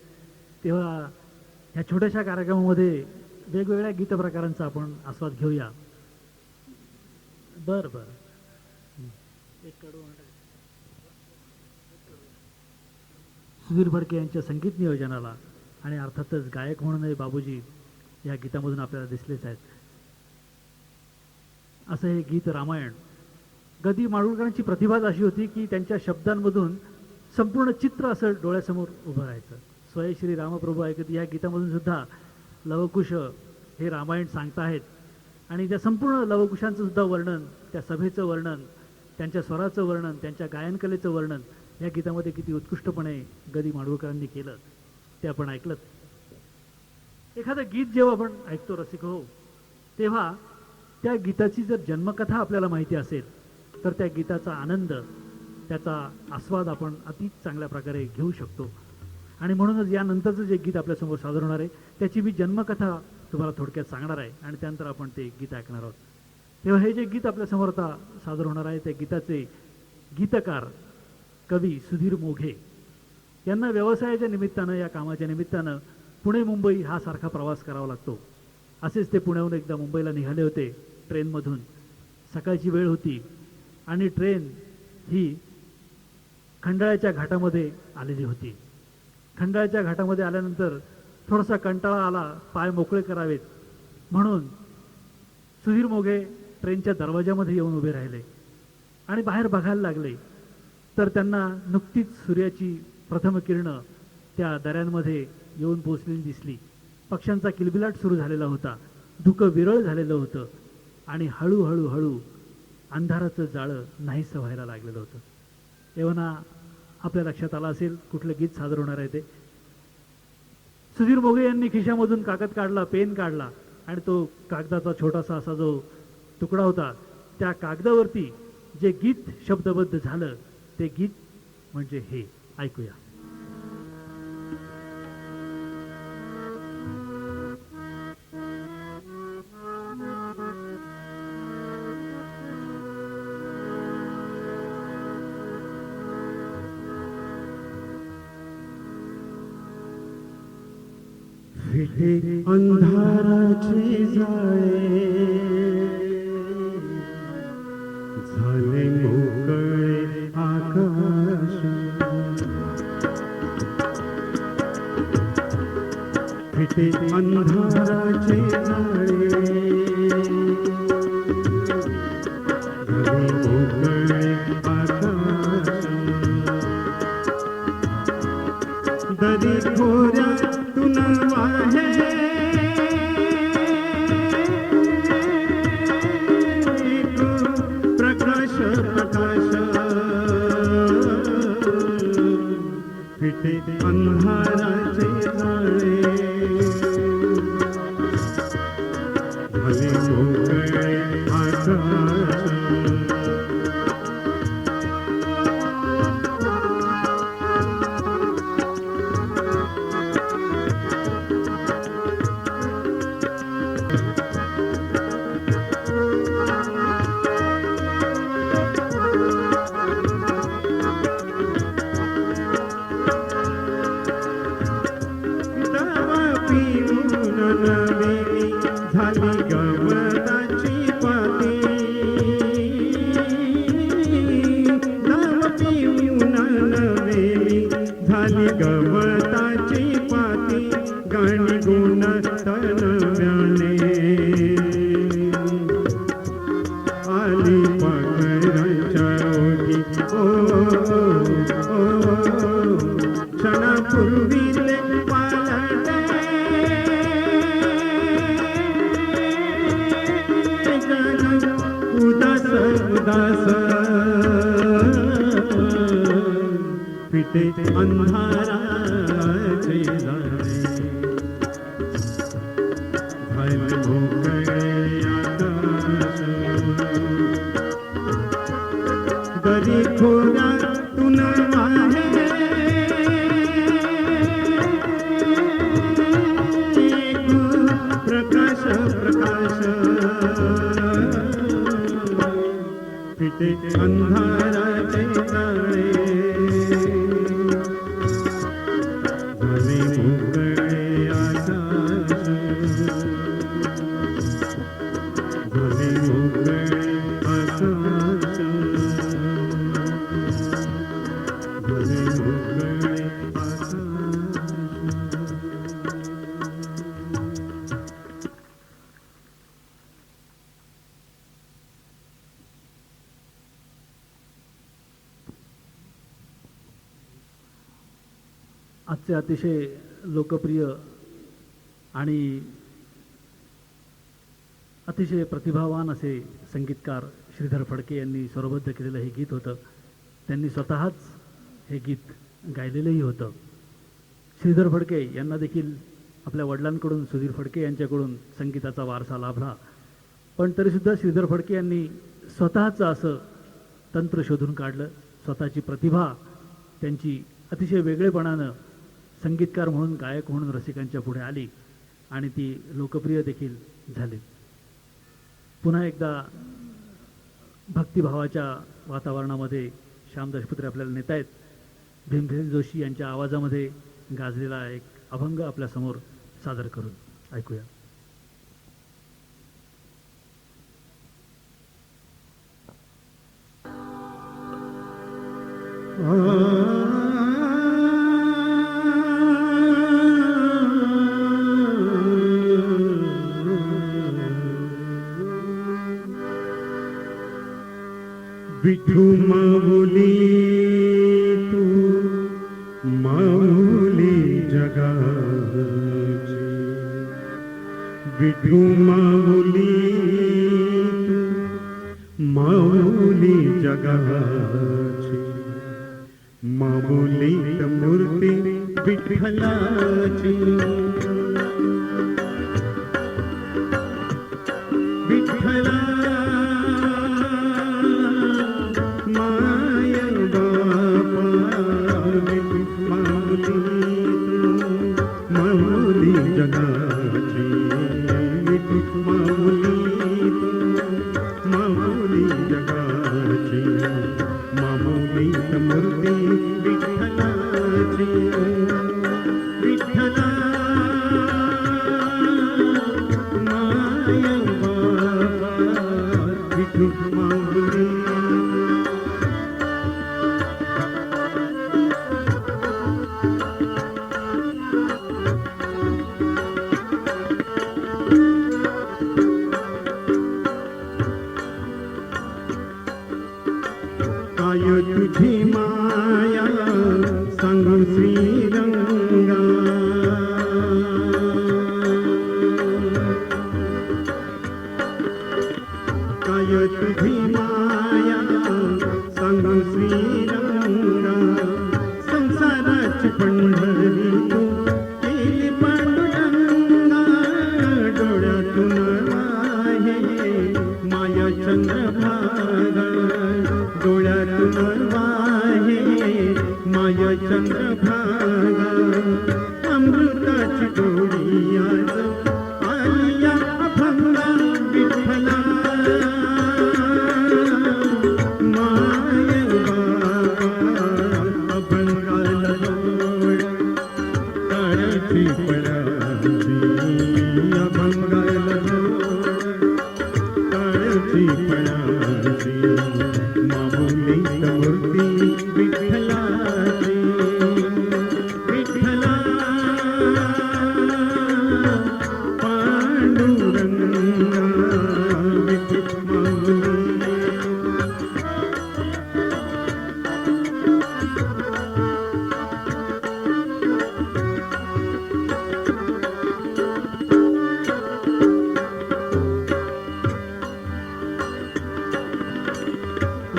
D: तेव्हा ह्या छोट्याशा कार्यक्रमामध्ये वेगवेगळ्या गीतप्रकारांचा आपण आस्वाद घेऊया. बरं बरं. एक कडू सुधीर फडके यांच्या संगीत नियोजनाला आणि अर्थातच गायक म्हणूनही बाबूजी या गीतामधून आपल्याला दिसलेच आहेत. असं हे गीत रामायण. गदी माडगूळकरांची प्रतिभाच अशी होती की त्यांच्या शब्दांमधून संपूर्ण चित्र असं डोळ्यासमोर उभं राहायचं. स्वय श्री रामप्रभू ऐकत या गीतामधून सुद्धा लवकुश हे रामायण सांगताहेत आणि त्या संपूर्ण लवकुशांचं सुद्धा वर्णन, त्या सभेचं वर्णन, त्यांच्या स्वराचं वर्णन, त्यांच्या गायनकलेचं वर्णन या गीतामध्ये किती उत्कृष्टपणे गदी माडगूळकरांनी केलं ते आपण ऐकलं. एखादं गीत जेव्हा आपण ऐकतो रसिक हो, तेव्हा त्या गीताची जर जन्मकथा आपल्याला माहिती असेल तर त्या गीताचा आनंद, त्याचा आस्वाद आपण अति चांगल्या प्रकारे घेऊ शकतो. आणि म्हणूनच यानंतरचं जे गीत आपल्यासमोर सादर होणार आहे त्याची मी जन्मकथा तुम्हाला थोडक्यात सांगणार आहे आणि त्यानंतर आपण ते गीत ऐकणार आहोत. तेव्हा हे जे गीत आपल्यासमोर आता सादर होणार आहे त्या गीताचे गीतकार कवी सुधीर मोघे यांना व्यवसायाच्या निमित्तानं, या कामाच्या निमित्तानं पुणे मुंबई हा सारखा प्रवास करावा लागतो. असेच ते पुण्याहून एकदा मुंबईला निघाले होते ट्रेनमधून. सकाळची वेळ होती आणि ट्रेन ही खंडाळ्याच्या घाटामध्ये आलेली होती. खंडाळ्याच्या घाटामध्ये आल्यानंतर थोडासा कंटाळा आला, पाय मोकळे करावेत म्हणून सुधीर मोघे ट्रेनच्या दरवाजामध्ये येऊन उभे राहिले आणि बाहेर बघायला लागले. तर त्यांना नुकतीच सूर्याची प्रथम किरणं त्या दऱ्यांमध्ये येऊन पोचलेली दिसली. पक्ष्यांचा किलबिलाट सुरू झालेला होता, धुकं विरळ झालेलं होतं आणि हळूहळू हळू अंधाराचं जाळं नाहीसं व्हायला लागलेलं होतं. तेव्हा आपल्या लक्षात आलं असेल कुठलं गीत सादर होणार आहे ते. सुधीर मोघे यांनी खिशामधून कागद काढला, पेन काढला आणि तो कागदाचा छोटासा असा जो तुकडा होता त्या कागदावरती जे गीत शब्दबद्ध झालं ते गीत म्हणजे हे. ऐकूया.
E: फिटे अंधाराचे जाळे झाले मोकळे आकाश. फिटे अंधाराचे जाळे झाले मोकळे आकाश. दरी खोऱ्यातून वाहे एक प्रकाश प्रकाश. फिटे अंधाराचे जाळे झाले मोकळे आकाश. झाली गवताची पाती, दाव पिऊन नवेली झाली गवताची पाती. गाणी गुण तनव्याने आली पाखरांच्या ओठी. क्षणापूर्वीले पालटे उदास उदास. फिटे अंधाराचे जाळे झाले मोकळे आकाश. दरी खोऱ्यातून वाहे एक प्रकाश प्रकाश. फिटे अंधाराचे जाळे मोकळे आकाश.
D: आजचे अतिशय लोकप्रिय आणि अतिशय प्रतिभावान असे संगीतकार श्रीधर फडके यांनी स्वरबद्ध केलेलं हे गीत होतं. त्यांनी स्वतःच हे गीत गायलेलंही होतं. श्रीधर फडके यांना देखील आपल्या वडिलांकडून सुधीर फडके यांच्याकडून संगीताचा वारसा लाभला. पण तरीसुद्धा श्रीधर फडके यांनी स्वतःचं असं तंत्र शोधून काढलं. स्वतःची प्रतिभा त्यांची अतिशय वेगळेपणानं संगीतकार म्हणून गायक म्हणून रसिकांच्या पुढे आली आणि ती लोकप्रिय देखील झाली. पुन्हा एकदा भक्तिभावाच्या वातावरणामध्ये श्याम दासपुत्रे आपल्याला नेत आहेत. भीमसेन जोशी यांच्या आवाजामध्ये गाजलेला एक अभंग आपल्यासमोर सादर करून ऐकूया.
E: विठू माऊली तू माऊली जगाची. विठू माऊली तू माऊली जगाची. माऊली मूर्ती विठ्ठलाची. विठ्ठला माऊली जगाची. माऊली माऊली जगाची. माऊली मूर्ती विठ्ठलाची. विठ्ठला माय बाबा विठू माऊली. काय तुझी माया सांगू श्रीरंगा. काय तुझी माया सांगू श्रीरंगा. संसाराची पंढरी तू केली पांडुरंगा. डोळ्यातून आहे माया चंद्रभागा. डोळ्यातून वाहे माया चंद्रभागा. अमृताची डोळी आज आलिया अभंगा. विठ्ठला माय बाबा अभंगाला जोड. काळाची पडाची अभंगाला जोड. काळाची पडाची. माऊली मूर्ती विठ्ठलाची. विठ्ठला पांडुरंगा विठू माऊली.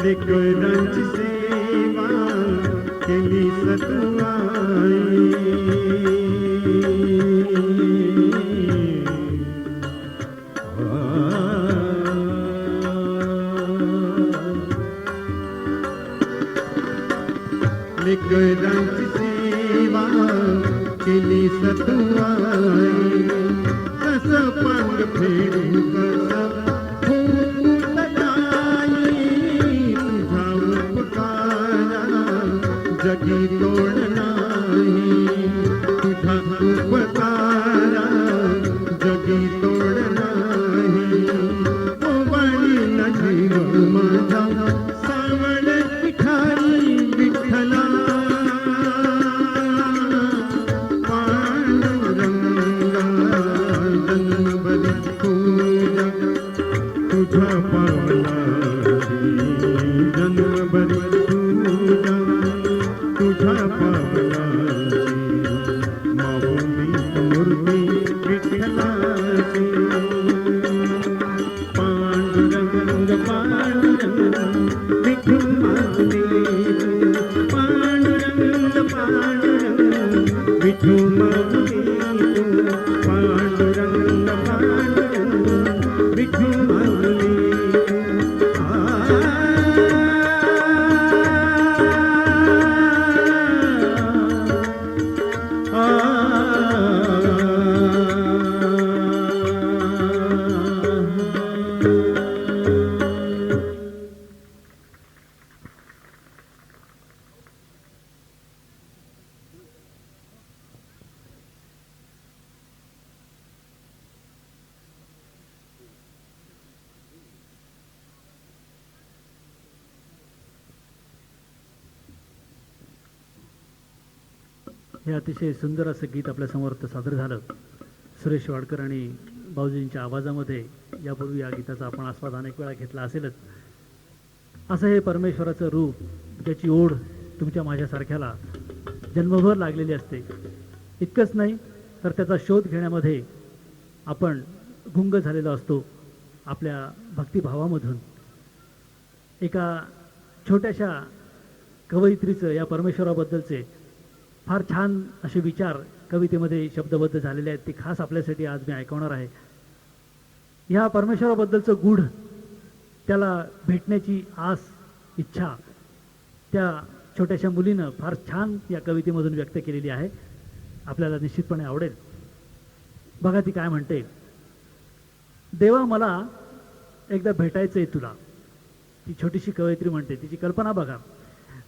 E: लेकरांची सेवा केली सतुआई. लेकरांची सेवा केली सतुआई. कसं पांग फेडू कसं जगी तोड नाही. तुझा उपकारा जगी तोड नाही. ओवाळी न जीव माझा सावळ पिठारी. विठ्ठला
D: हे अतिशय सुंदर असं गीत आपल्यासमोर सादर झालं. सुरेश वाडकर आणि भाऊजींच्या आवाजामध्ये. यापूर्वी या गीताचा आपण आस्वाद अनेक वेळा घेतला असेलच. असं हे परमेश्वराचं रूप, ज्याची ओढ तुमच्या माझ्यासारख्याला जन्मभर लागलेली असते. इतकंच नाही तर त्याचा शोध घेण्यामध्ये आपण गुंग झालेलो असतो आपल्या भक्तिभावामधून. एका छोट्याशा कवयित्रीचं या परमेश्वराबद्दलचे फार छान असे विचार कवितेमध्ये शब्दबद्ध झालेले आहेत. ते खास आपल्यासाठी आज मी ऐकवणार आहे. ह्या परमेश्वराबद्दलचं गूढ, त्याला भेटण्याची आस, इच्छा त्या छोट्याशा मुलीनं फार छान या कवितेमधून व्यक्त केलेली आहे. आपल्याला निश्चितपणे आवडेल. बघा ती काय म्हणते. देवा मला एकदा भेटायचं आहे तुला. ती छोटीशी कवयित्री म्हणते. तिची कल्पना बघा.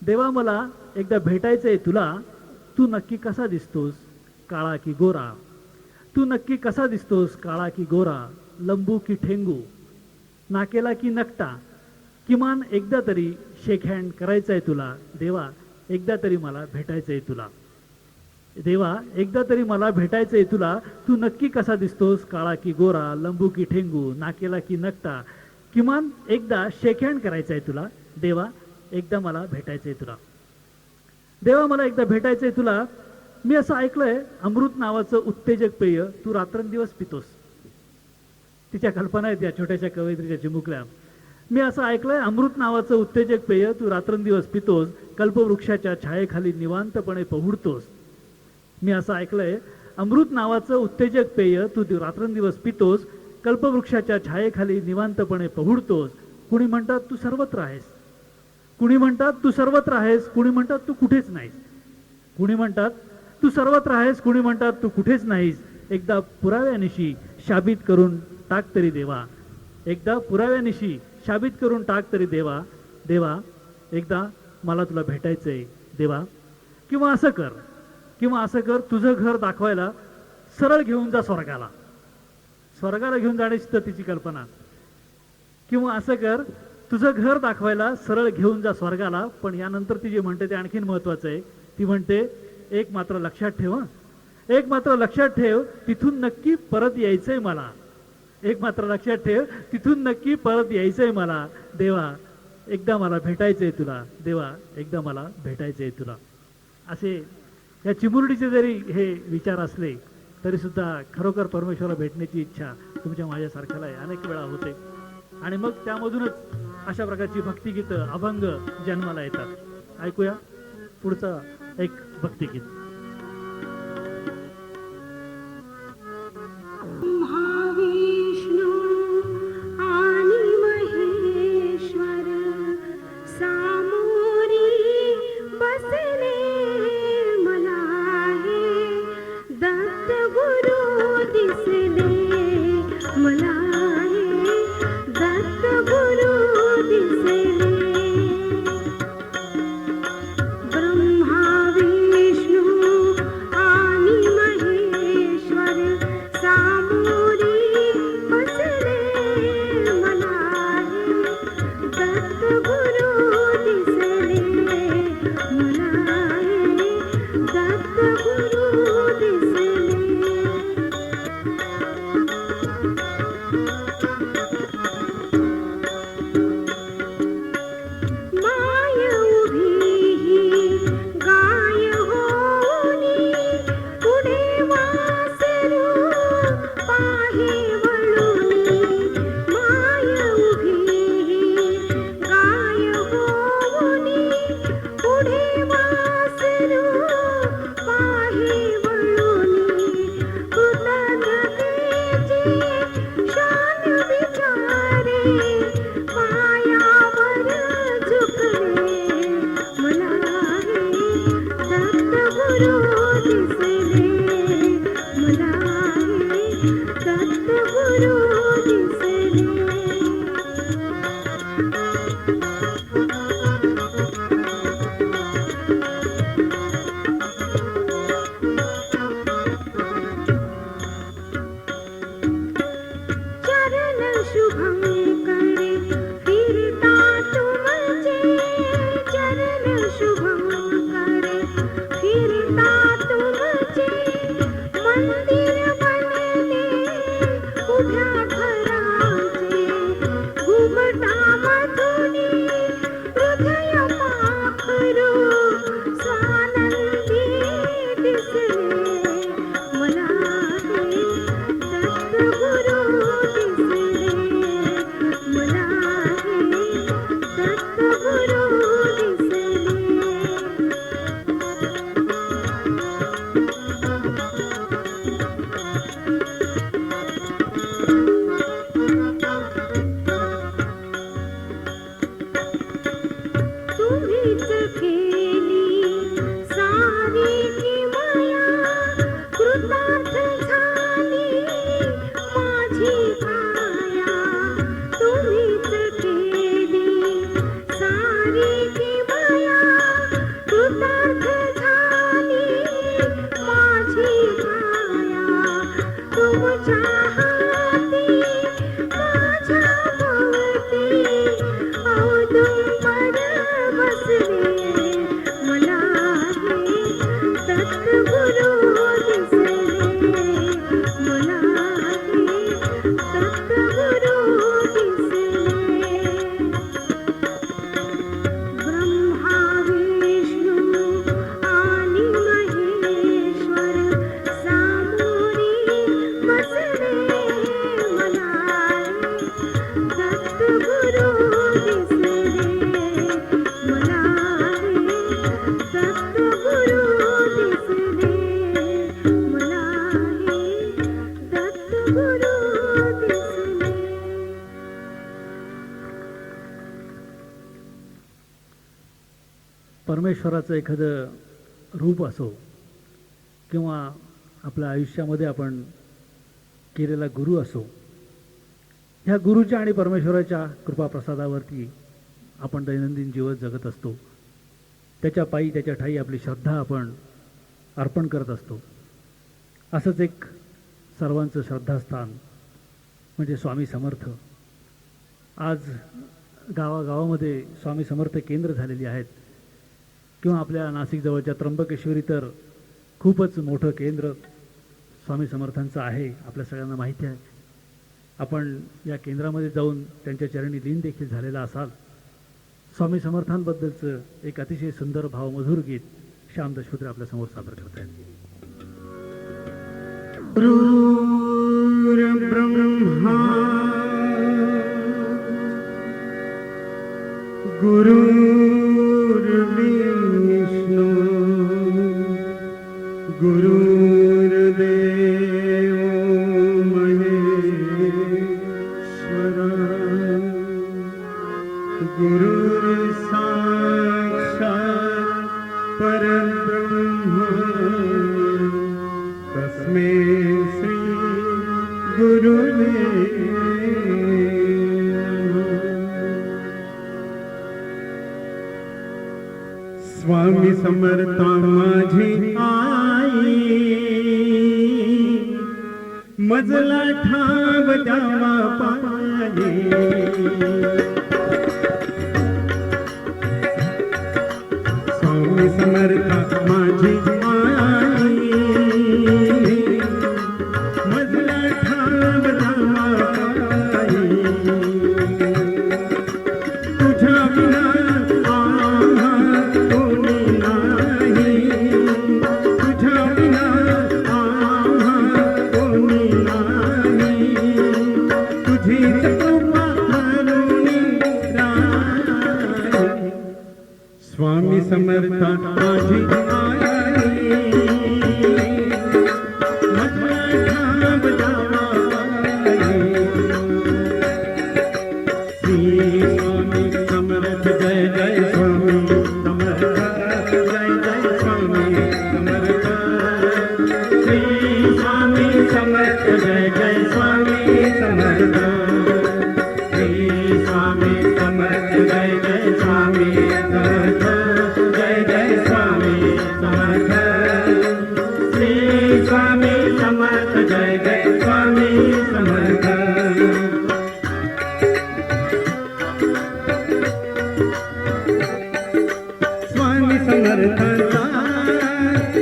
D: देवा मला एकदा भेटायचं आहे तुला. तू नक्की कसा दिसतोस, काळा की गोरा. तू नक्की कसा दिसतोस, काळा की गोरा. लंबू की ठेंगू, नाकेला की नकटा. किमान एकदा तरी शेक हँड करायचं आहे तुला. देवा एकदा तरी मला भेटायचं आहे तुला. देवा एकदा तरी मला भेटायचं आहे तुला. तू नक्की कसा दिसतोस, काळा की गोरा. लंबू की ठेंगू, नाकेला की नकटा. किमान एकदा शेक हँड करायचं आहे तुला. देवा एकदा मला भेटायचं आहे तुला. देवा मला एकदा भेटायचं आहे तुला. मी असं ऐकलंय अमृत नावाचं उत्तेजक पेय तू रात्रंदिवस पितोस. तिच्या कल्पना आहेत या छोट्याशा कवयित्रीच्या चिमुकल्या. मी असं ऐकलंय अमृत नावाचं उत्तेजक पेय तू रात्रंदिवस पितोस. कल्पवृक्षाच्या छायेखाली निवांतपणे पहुडतोस. मी असं ऐकलंय अमृत नावाचं उत्तेजक पेय तू रात्रंदिवस पितोस. कल्पवृक्षाच्या छायेखाली निवांतपणे पहुडतोस. कुणी म्हणतात तू सर्वत्र आहेस. कुणी म्हणतात तू सर्वत्र आहेस. कुणी म्हणतात तू कुठेच नाहीस. कुणी म्हणतात तू सर्वत्र आहेस. कुणी म्हणतात तू कुठेच नाहीस. एकदा पुराव्यानिशी शाबित करून टाक तरी देवा. एकदा पुराव्यानिशी शाबित करून टाक तरी देवा. देवा एकदा मला तुला भेटायचंय देवा. किंवा असं कर तुझं घर दाखवायला सरळ घेऊन जा स्वर्गाला. स्वर्गाला घेऊन जाण्याची तर तिची कल्पना. किंवा असं कर तुझं घर दाखवायला सरळ घेऊन जा स्वर्गाला. पण यानंतर ती जे म्हणते ते आणखीन महत्वाचं आहे. ती म्हणते एक मात्र लक्षात ठेव. एक मात्र लक्षात ठेव तिथून नक्की परत यायचंय मला. एक मात्र लक्षात ठेव तिथून नक्की परत यायचंय मला. देवा एकदा मला भेटायचंय तुला. देवा एकदा मला भेटायचंय तुला. असे या चिमुरडीचे जरी हे विचार असले तरी सुद्धा खरोखर परमेश्वराला भेटण्याची इच्छा तुमच्या माझ्यासारख्याला अनेक वेळा होते. आणि मग त्यामधूनच अशा प्रकारची भक्तिगीतं, अभंग जन्माला येतात. ऐकूया पुढचा एक भक्तिगीत.
C: महाविष्णू आणि महेश्वर सामोरी बसले मला हे. दत्त गुरु दिसले मला हे. दत्त गुरु दिसले. ब्रह्मा विष्णू आणि महेश्वर सामोरी बसले मला हे. दत्त गुरु दिसले मला हे. दत्त गुरु दिसले. माय उभी ही गाय होनी पुढे वासरू पाहे वळुनी. माय उभी ही गाय होनी पुढे वासरू पाहे वळुनी. कृतज्ञतेची शान विचारे पायावर झुकले मला हे. दत्त गुरु दिसले मला हे. दत्त गुरु दिसले. चरण शुभं करे फिरता तुमचे. चरण शुभं करे फिरता तुम
D: परमेश्वराचं एखादं रूप असो किंवा आपल्या आयुष्यामध्ये आपण केलेला गुरु असो, ह्या गुरुच्या आणि परमेश्वराच्या कृपाप्रसादावरती आपण दैनंदिन जीवन जगत असतो. त्याच्या पायी त्याच्या ठाई आपली श्रद्धा आपण अर्पण करत असतो. असंच एक सर्वांचं श्रद्धास्थान म्हणजे स्वामी समर्थ. आज गावागावामध्ये स्वामी समर्थ केंद्र झालेली आहेत किंवा आपल्या नाशिकजवळच्या त्र्यंबकेश्वरी तर खूपच मोठं केंद्र स्वामी समर्थांचं आहे, आपल्या सगळ्यांना माहिती आहे. आपण या केंद्रामध्ये जाऊन त्यांच्या चरणी लीन देखील झालेला असाल. स्वामी समर्थांबद्दलचं एक अतिशय सुंदर भावमधुर गीत श्याम दशपुत्रे आपल्यासमोर सादर करत आहेत.
E: ब्रह्मा गुरुर्विष्णू गुरुर्देव महेश्वरा गुरुर्साक्षात् परब्रह्म तस्मै श्री गुरुवे स्वामी समर्था माझी आई मजला ठाव द्यावा पाये. स्वामी समर्था माझी आई मजला ठाव द्यावा पाये. तुझ्या विना स्वामी समर्था माझी आई मजला ठाव द्यावा पाये. श्री स्वामी समर्थ जय जय स्वामी समर्थ जय जय स्वामी समर्थ. श्री स्वामी समर्थ जय जय स्वामी समर्थ. श्री स्वामी समर्थ जय जय स्वामी समर्थ. जय जय स्वामी समर्थ. श्री स्वामी समर्थ जय जय स्वामी समर्थ. स्वामी समर्थांचा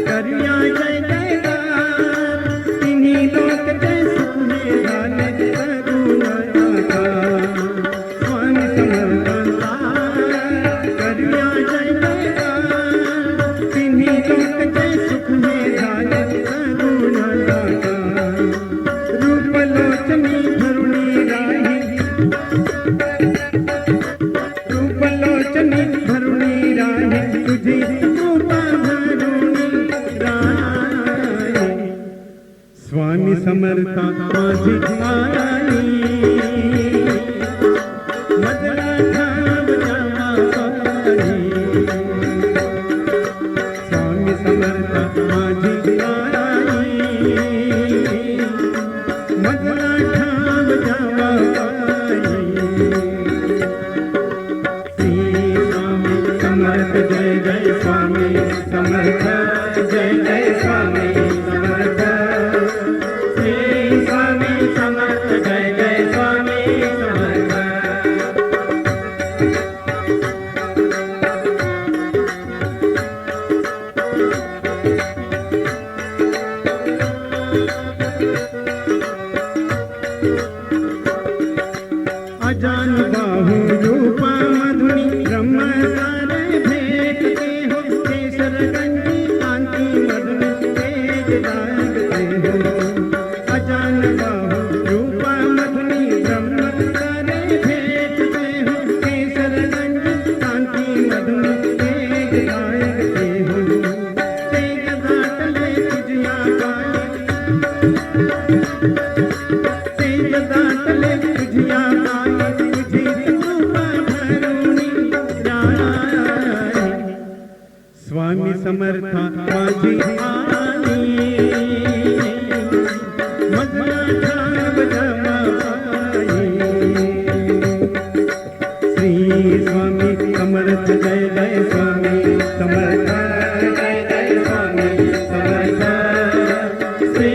E: करूया जय जयकार. तिन्ही लोक जय सुखने झाले सगुणाचा. स्वामी समर्थांचा करूया जय जयकार. तिन्ही लोक जय सुखने झाले सगुणाचा. रूपलोचनी धरुणी राही रूपलोचनी धरुणी राही तुझी कृपा धरुणी राही. स्वामी समर्था माझी आई मजला ठाव द्यावा पाये. स्वामी समर्था माझी आई मजला ठाव द्यावा पाये. श्री स्वामी समर्थ जय जय स्वामी समर्थ. जय जय स्वामी समर्थ. श्री स्वामी समर्थ जय जय स्वामी समर्थ. अजान बाहु रूपा मधुनी ब्रह्म सारे भेटते हो. केसर गंजी कांति मधुनी तेज लागते हो. अजान बाहु रूपा मधुनी ब्रह्म सारे भेटते हो. केसर गंजी कांति मधुनी तेज लागते हो. तेज माझी आई मधमाठा जमाबाई श्री स्वामी समर्थ जय जय स्वामी समर्थ जय जय स्वामी समर्थ श्री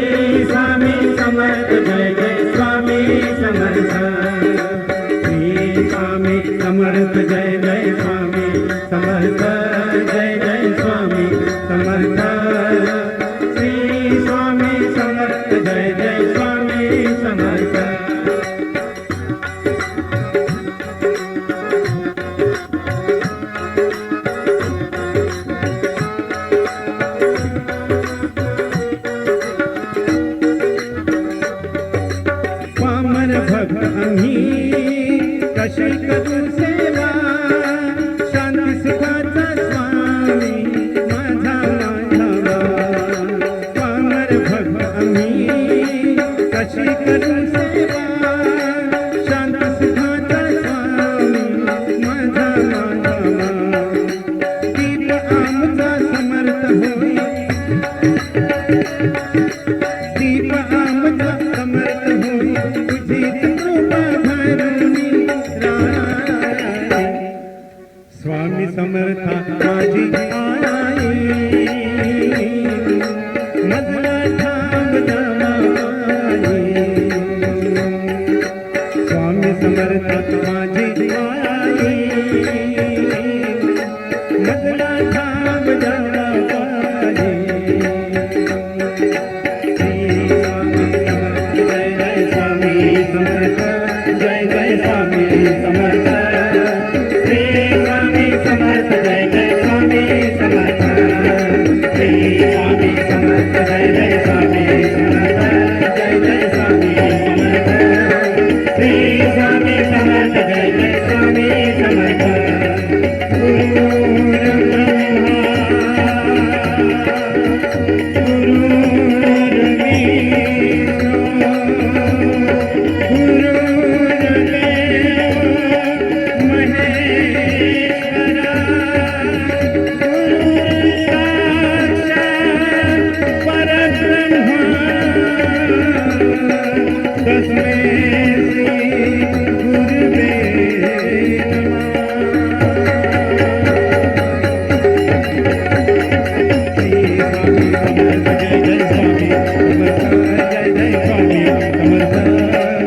E: स्वामी समर्थ जय जय स्वामी समर्थ श्री स्वामी समर्थ जय जय स्वामी समर्थ जय जय स्वामी समर्थ श्री स्वामी समर्थ जय जय स्वामी समर्थ वामन भक्त आम्ही कशी करू सेवा शांती सुखाचा स्वामी माझा माझा वामन भक्त आम्ही कशी करू सेवा शांती सुखाचा स्वामी माझा माझा दीप आमचा समर्थ होई दीप आमचा समर्थ होई तुझी कृपा भरुनी राई स्वामी समर्था माझी आई मधमाठा जमाबाई स्वामी समर्था माझी आई मधमाठा जमाबाई जय जय स्वामी समर्थ श्री स्वामी समर्थ जय जय स्वामी समर्थ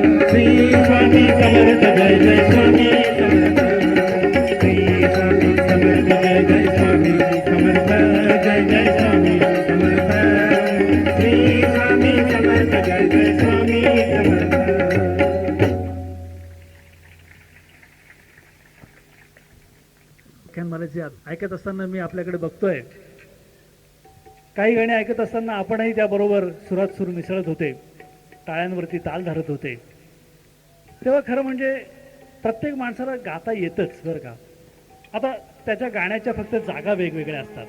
E: श्री स्वामी समर्थ जय जय स्वामी समर्थ जय जय स्वामी समर्थ श्री स्वामी समर्थ जय जय स्वामी समर्थ
D: व्याख्यानमालेचे ऐकत असताना मी आपल्याकडे बघतोय, काही गाणी ऐकत असताना आपणही त्याबरोबर सुरात सूर मिसळत होते, टाळ्यांवरती ताल धरत होते. तेव्हा खरं म्हणजे प्रत्येक माणसाला गाता येतच बरं का. आता त्याच्या गाण्याच्या फक्त जागा वेगवेगळ्या असतात.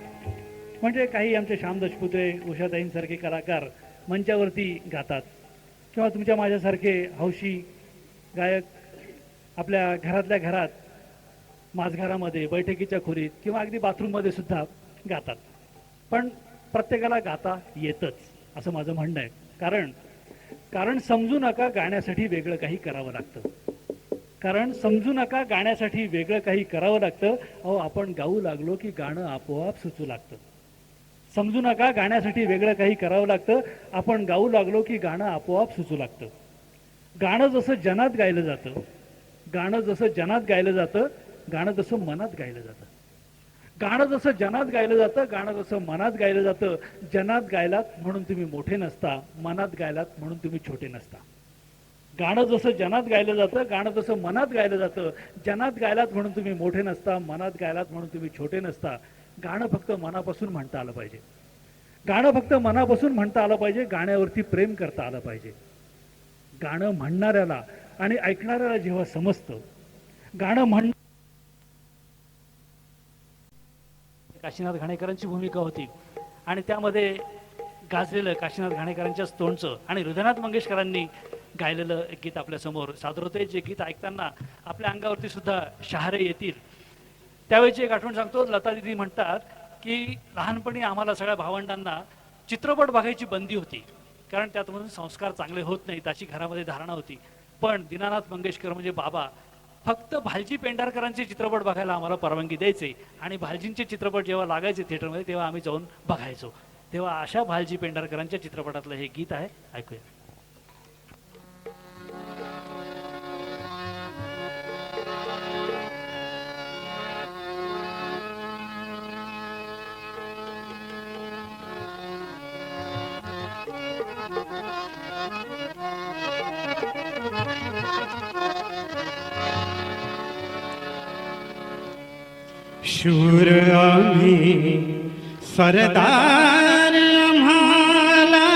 D: म्हणजे काही आमचे श्याम दशपुत्रे, उषाताईंसारखे कलाकार मंचावरती गातात, किंवा तुमच्या माझ्यासारखे हौशी गायक आपल्या घरातल्या घरात, माझघरामध्ये, बैठकीच्या खोलीत किंवा अगदी बाथरूममध्ये सुद्धा गातात. पण प्रत्येकाला गाता येतच असं माझं म्हणणं आहे. कारण समजू नका गाण्यासाठी वेगळं काही करावं लागतं. समजू नका गाण्यासाठी वेगळं काही करावं लागतं. अहो, आपण गाऊ लागलो की गाणं आपोआप सुचू लागतं. समजू नका गाण्यासाठी वेगळं काही करावं लागतं. आपण गाऊ लागलो की गाणं आपोआप सुचू लागतं. गाणं जसं जनात गायलं जातं, गाणं जसं जनात गायलं जातं, गाणं जसं मनात गायलं जातं. गाणं जसं जनात गायलं जातं, गाणं जसं मनात गायलं जातं. जनात गायलात म्हणून तुम्ही मोठे नसता, मनात गायलात म्हणून तुम्ही छोटे नसता. गाणं जसं जनात गायलं जातं, गाणं जसं मनात गायलं जातं. जनात गायलात म्हणून तुम्ही मोठे नसता, मनात गायलात म्हणून तुम्ही छोटे नसता. गाणं फक्त मनापासून म्हणता आलं पाहिजे. गाणं फक्त मनापासून म्हणता आलं पाहिजे. गाण्यावरती प्रेम करता आलं पाहिजे. गाणं म्हणणाऱ्याला आणि ऐकणाऱ्याला जेव्हा समजतं, गाणं म्हण काशीनाथ घाणेकरांची भूमिका होती आणि त्यामध्ये गाजलेलं काशीनाथ घाणेकरांच्याच तोंडचं आणि हृदयनाथ मंगेशकरांनी गायलेलं एक गीत आपल्यासमोर सादर होते. जे गीत ऐकताना आपल्या अंगावरती सुद्धा शहारे येतील. त्यावेळेची एक आठवण सांगतो. लता दिदी म्हणतात
B: की लहानपणी आम्हाला सगळ्या भावंडांना चित्रपट बघायची बंदी होती, कारण त्यातमधून संस्कार चांगले होत नाहीत अशी घरामध्ये धारणा होती. पण दीनानाथ मंगेशकर म्हणजे बाबा फक्त भालजी पेंढारकरांचे चित्रपट बघायला आम्हाला परवानगी द्यायचे आणि भालजींचे चित्रपट जेव्हा लागायचे थिएटरमध्ये तेव्हा आम्ही जाऊन बघायचो. तेव्हा अशा भालजी पेंढारकरांच्या चित्रपटातलं हे गीत आहे, ऐकूया.
A: शूर आम्ही सरदार आम्हाला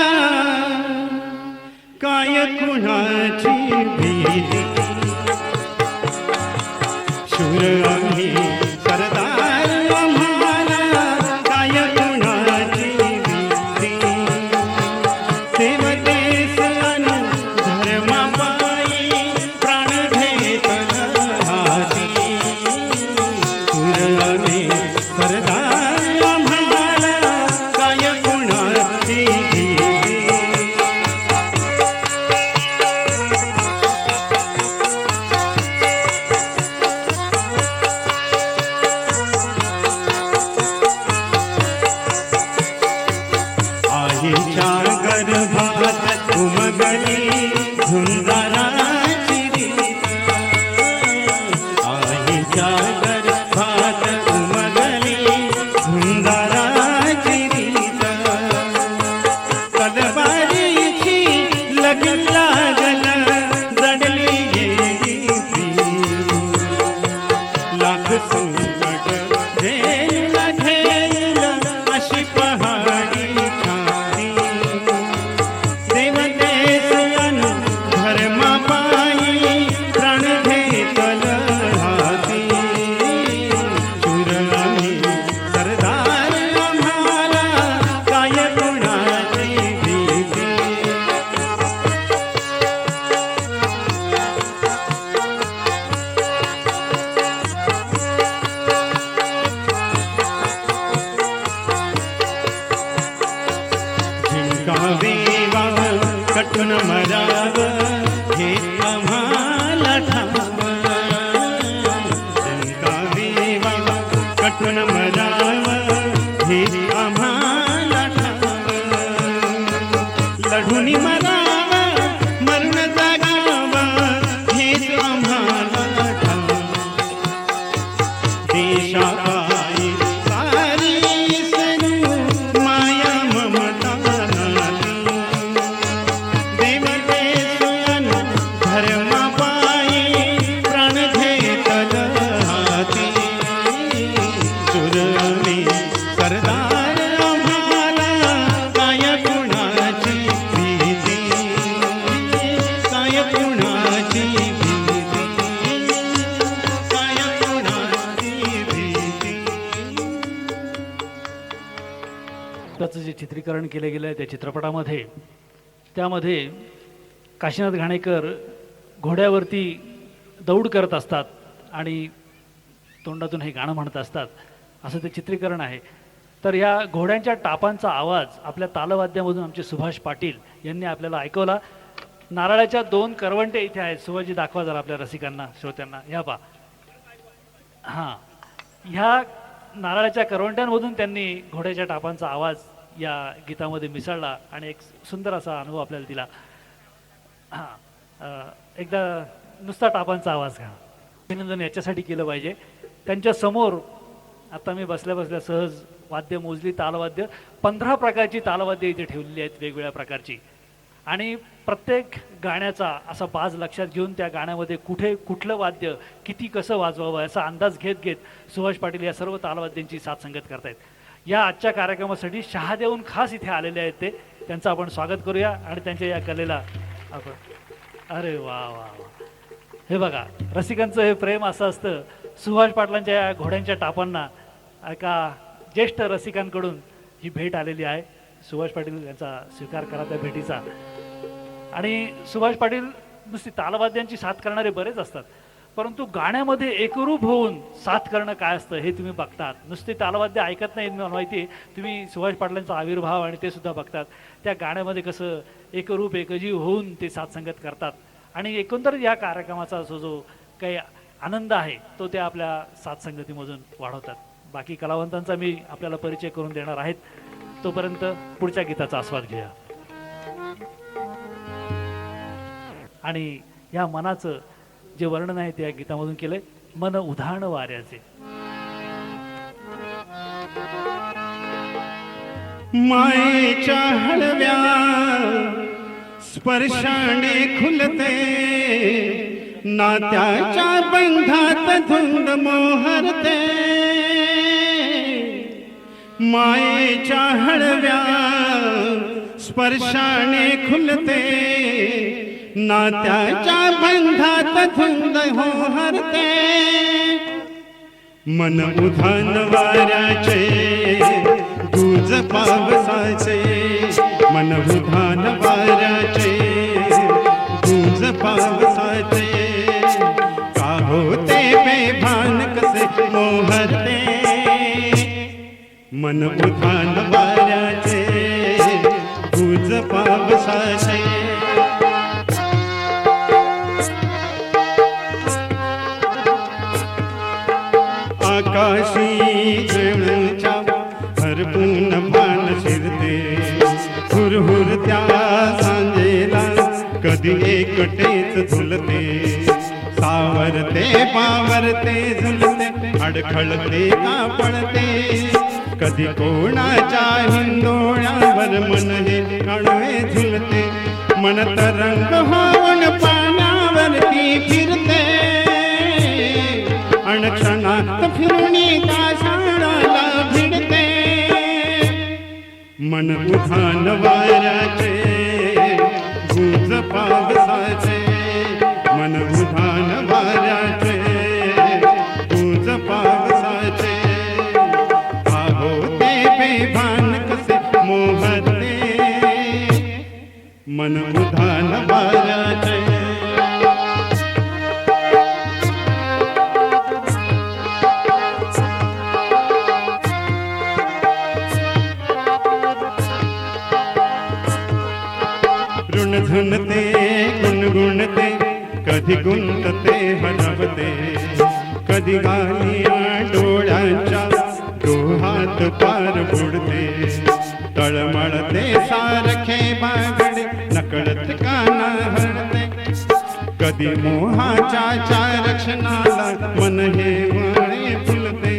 A: काय कुणाची भीती. शूर आम्ही सरदार आम्हाला काय कुणाची भीती. सेवतेस अनु धर्माबाई प्राण घेत हाती. शूर आम्ही सरदार आम्हाला काय कुणाची भीती. आईच्या गर्भात उमगली झुंजाराची रीत. आईच्या गर्भात उमगली झुंजाराची रीत. तलवारीची लगन लागल जडली गेली प्रीत. लाख संकट झेल झेल अशी पहाडी छाती. देवतेस अनु धर्माबाई प्राण घेतल हाती. शूर आम्ही सरदार आम्हाला काय कुणाची भीती. झिंकावे वाव कटून मराव हे आम्हाला ठाव. झिंकावे वाव कटून मराव हे आम्हाला ठाव. लढून मराव मरण जागाव हेच आम्हाला ठाव. देशापायी सारी सरू माया ममता नाती. देवतेस अनु धर्माबाई प्राण घेतल हाती. शूर आम्ही सरदार आम्हाला काय कुणाची भीती. काय कुणाची भीती. काय कुणाची भीती.
B: त्याचं जे चित्रीकरण केलं गेलं आहे त्या चित्रपटामध्ये, त्यामध्ये काशीनाथ घाणेकर घोड्यावरती दौड करत असतात आणि तोंडातून हे गाणं म्हणत असतात, असं ते चित्रीकरण आहे. तर या घोड्यांच्या टापांचा आवाज आपल्या तालवाद्यामधून आमचे सुभाष पाटील यांनी आपल्याला ऐकवला. नारळाच्या 2 करवंटे इथे आहेत. सुभाषजी दाखवा जरा आपल्या रसिकांना, श्रोत्यांना. ह्या पा, हां, ह्या नारळाच्या करवंट्यांमधून त्यांनी घोड्याच्या टापांचा आवाज या गीतामध्ये मिसळला आणि एक सुंदर असा अनुभव आपल्याला दिला. हां, एकदा नुसता टापांचा आवाज घ्या. अभिनंदन याच्यासाठी केलं पाहिजे. त्यांच्या समोर आता मी बसल्या बसल्या सहज वाद्य मोजली, तालवाद्य 15 प्रकारची तालवाद्य इथे ठेवलेली आहेत वेगवेगळ्या प्रकारची. आणि प्रत्येक गाण्याचा असा बाज लक्षात घेऊन त्या गाण्यामध्ये कुठे कुठलं वाद्य किती कसं वाजवावं याचा अंदाज घेत घेत सुभाष पाटील या सर्व तालवाद्यांची साथ संगत करतायत. या आजच्या कार्यक्रमासाठी शहादेहून खास इथे आलेले आहेत ते. त्यांचं आपण स्वागत करूया आणि त्यांच्या या कलेला आपण, अरे वा वा वा. हे बघा, रसिकांचं हे प्रेम असं असतं. सुभाष पाटलांच्या या घोड्यांच्या टापांना एका ज्येष्ठ रसिकांकडून ही भेट आलेली आहे. सुभाष पाटील यांचा स्वीकार करा त्या भेटीचा. आणि सुभाष पाटील नुसती तालवाद्यांची साथ करणारे बरेच असतात, परंतु गाण्यामध्ये एकरूप होऊन साथ करणं काय असतं हे तुम्ही बघतात. नुसते तालवाद्य ऐकत नाहीत, मला माहिती आहे. तुम्ही सुभाष पाटलांचा आविर्भाव आणि ते सुद्धा बघतात. त्या गाण्यामध्ये कसं एकरूप एकजीव होऊन ते साथसंगत करतात आणि एकंदरीत या कार्यक्रमाचा जो काही आनंद आहे तो त्या आपल्या साथसंगतीमधून वाढवतात. बाकी कलावंतांचा मी आपल्याला परिचय करून देणार आहेत. तोपर्यंत पुढच्या गीताचा आस्वाद घेऊया. आणि या मनाचं जे वर्णन आहे ते या गीतामधून केलंय. मन उधाण वाऱ्याचे.
A: मायेच्या हळव्या स्पर्शाने खुलते, नात्याच्या बंधात धुंद मोहरते. मायेच्या हळव्या स्पर्शाने खुलते, नात्याच्या बंधात धुंद मोहरते. मन उधाण वाऱ्याचे गुज पावसाचे, मन उधाण वाऱ्याचे गुज पावसाचे. का होते बेभान कसे मोहरते, मन उधाण वाऱ्याचे गुज पावसाचे. आकाशी जळच्या हरपून मान शिरते, हुरहुर त्या सांजेला कधी एकटेच झुलते. सावरते पावरते झुलते, अडखळते कापडते. कधी कोणाच्या हिंदोळ्यावर मन हे काळवे झुलते. मन तरंग होऊन पाण्यावरती फिरते, अणक्षणात फिरुणी काशाळाला भिडते. मन उधाण वाऱ्याचे गुज पावसाचे, मन उधाण वाऱ्याचे गुज पावसाचे. का होते बेभान कसे मोहरते, मन उधाण वाऱ्याचे. झुनते गुणगुणते, कधी गुंतते हरवते. कधी गालिया डोळ्यांच्या डोहात पार बुडते. तळमळते सारखे बागडे नकळत काना हरते. कधी मोहाच्या चारक्षणाला मन हे वळे फुलते.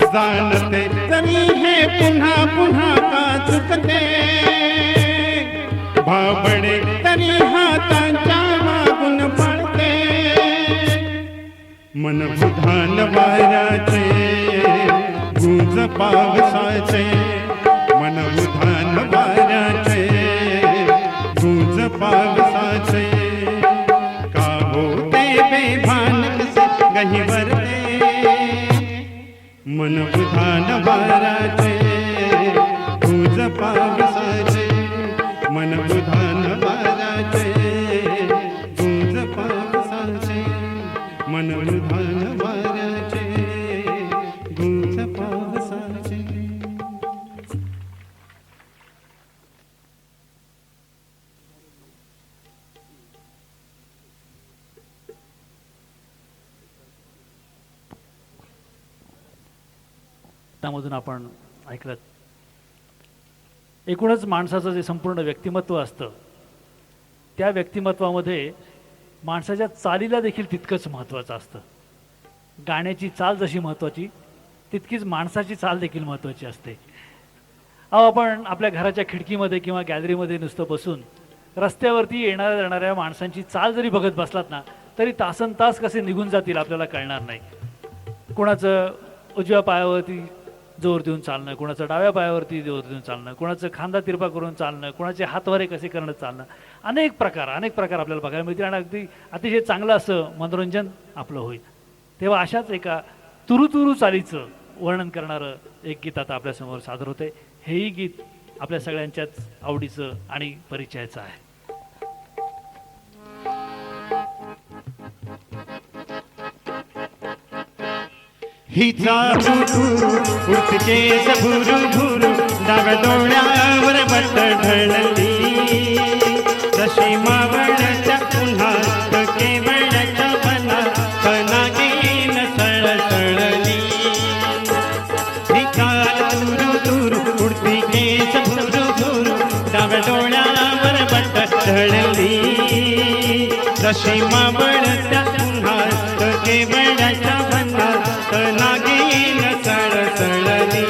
A: जाणते तरी हे पुन्हा पुन्हा का चुकते. भाबडे तरी हातांच्या मागून पडते. मन उधाण वाऱ्याचे गुंज पावसाचे, मन उधाण वाऱ्याचे गुंज पावसाचे. का होते बेभान कसे गहिवरते, मन उधाण वाऱ्याचे गुंज पावसाचे. मन उधाण वाऱ्याचे गुंज पावसाचे, मन उधाण वाऱ्याचे गुंज पावसाचे.
B: त्यामधून आपण ऐकलं एकूणच माणसाचं जे संपूर्ण व्यक्तिमत्व असतं त्या व्यक्तिमत्वामध्ये माणसाच्या चालीला देखील तितकंच महत्त्वाचं असतं. गाण्याची चाल जशी महत्त्वाची तितकीच माणसाची चाल देखील महत्त्वाची असते. अहो, आपण आपल्या घराच्या खिडकीमध्ये किंवा गॅलरीमध्ये नुसतं बसून रस्त्यावरती येणाऱ्या जाणाऱ्या माणसांची चाल जरी बघत बसलात ना तरी तासन तास कसे निघून जातील आपल्याला कळणार नाही. कोणाचं उजव्या पायावरती जोर देऊन चालणं, कोणाचं डाव्या पायावरती जोर देऊन चालणं, कोणाचं खांदा तिरपा करून चालणं, कोणाचे हातवारे कसे करणं चालणं, अनेक प्रकार आपल्याला बघायला मिळतील आणि अगदी अतिशय चांगलं असं मनोरंजन आपलं होईल. तेव्हा अशाच एका तुरुतुरू चालीचं वर्णन करणारं एक गीत आता आपल्यासमोर सादर होते. हेही गीत आपल्या सगळ्यांच्याच आवडीचं आणि परिचयाचं आहे.
E: हिचा भुरू उडती केस भुरू भुरू डाव्या डोळ्यावर बट ढळली जशी मावळच्या उन्हात केवळच्या वनात नागिन सळसळली हिचा भुरू भुरू उडती केस भुरू भुरू डाव्या डोळ्यावर बट ढळली जशी मावळच्या उन्हात केवळच्या वनात नागिन सळसळली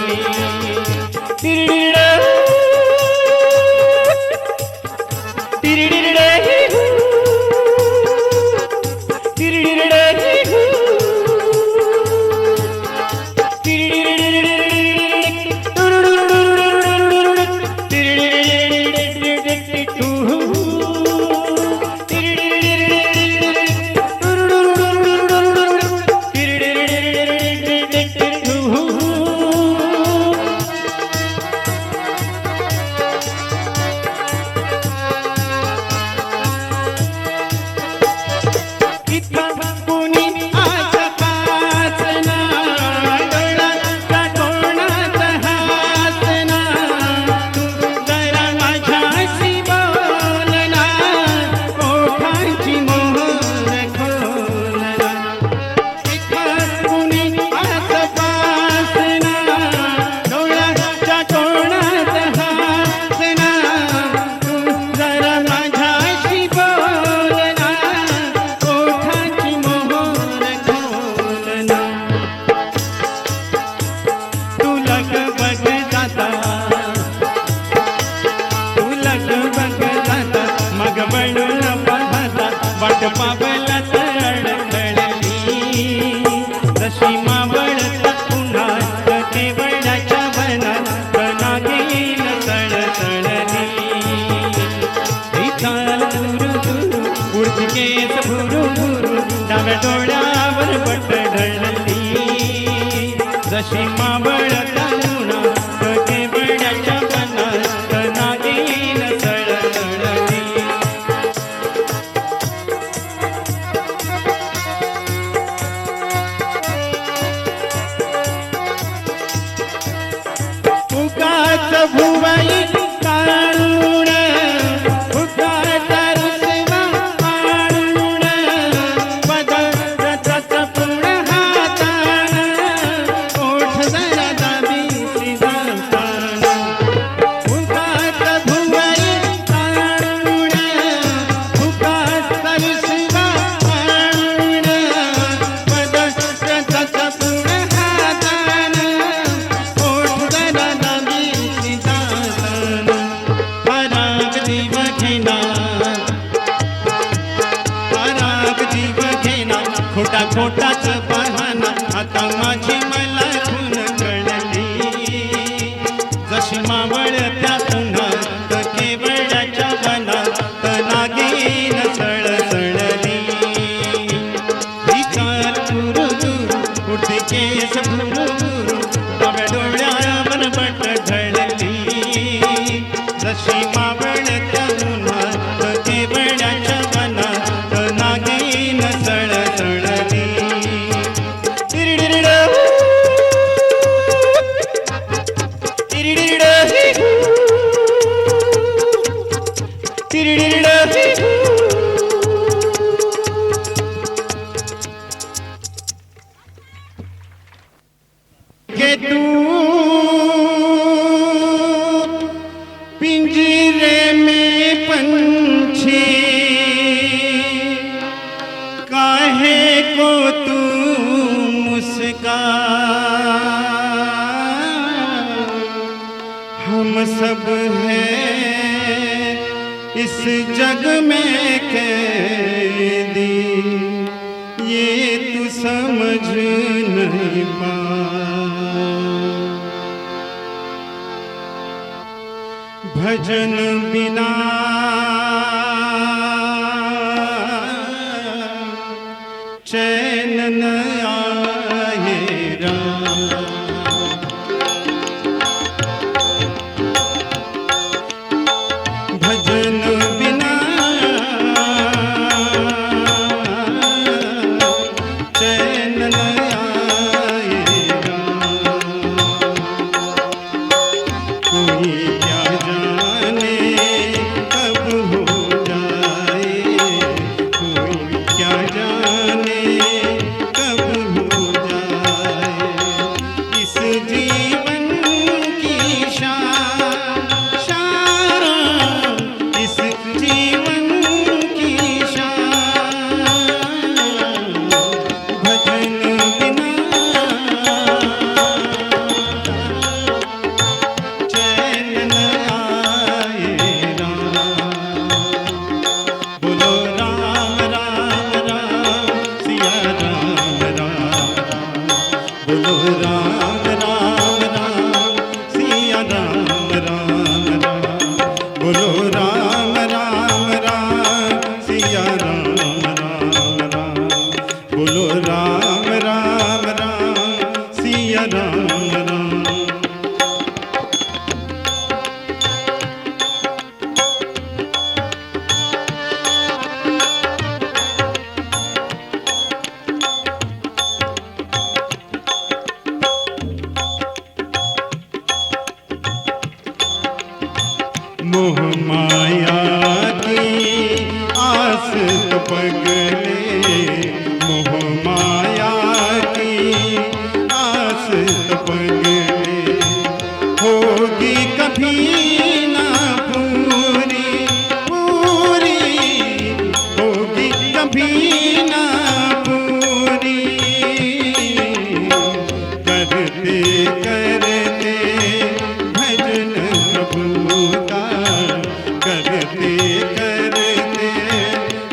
E: पावला अडखळली जशी मावळत उन्हात केवळाच्या वनात नागिन सळसळली चाल दुरू दुरू उडती केस भुरू भुरू डाव्या डोळ्यावर बट ढळली जशी मावळत उन्हात केवळाच्या वनात नागिन सळसळली भुवई काळूण फुकाचा रुसवा पाळूण पदरच पूर्ण हातान ओठ जरा दाबी सिधातान फुकाचा भुवई काळूण फुकाचा रुसवा पाळूण पदरच पूर्ण हातान ओठ जरा दाबी खोटा खोटाच बहाना आता माझी मला खून कळली जशी मावळ त्या उन्हात केवळाच्या वनात नागिन सळसळली विचार दुरू दुरू उडती केस भुरू भुरू डाव्या डोळ्यावर बट ढळली जशी मावळ त्या उन्हात केवळाच्या वनात नागिन सळसळली के तू पिंजरे में पंछी काहे को तू मुस्का हम सब हैं इस जग में कैदी ये तू समझ नहीं पा भजन बिना चैन न आए राम भजन बिना चैन न आए
A: मोह माया की आस तो पगले, मोह माया की आस तो पगले, होगी कभी ना पूरी पूरी, होगी कभी ना पूरी, करते करते भजन प्रभु का, करते करते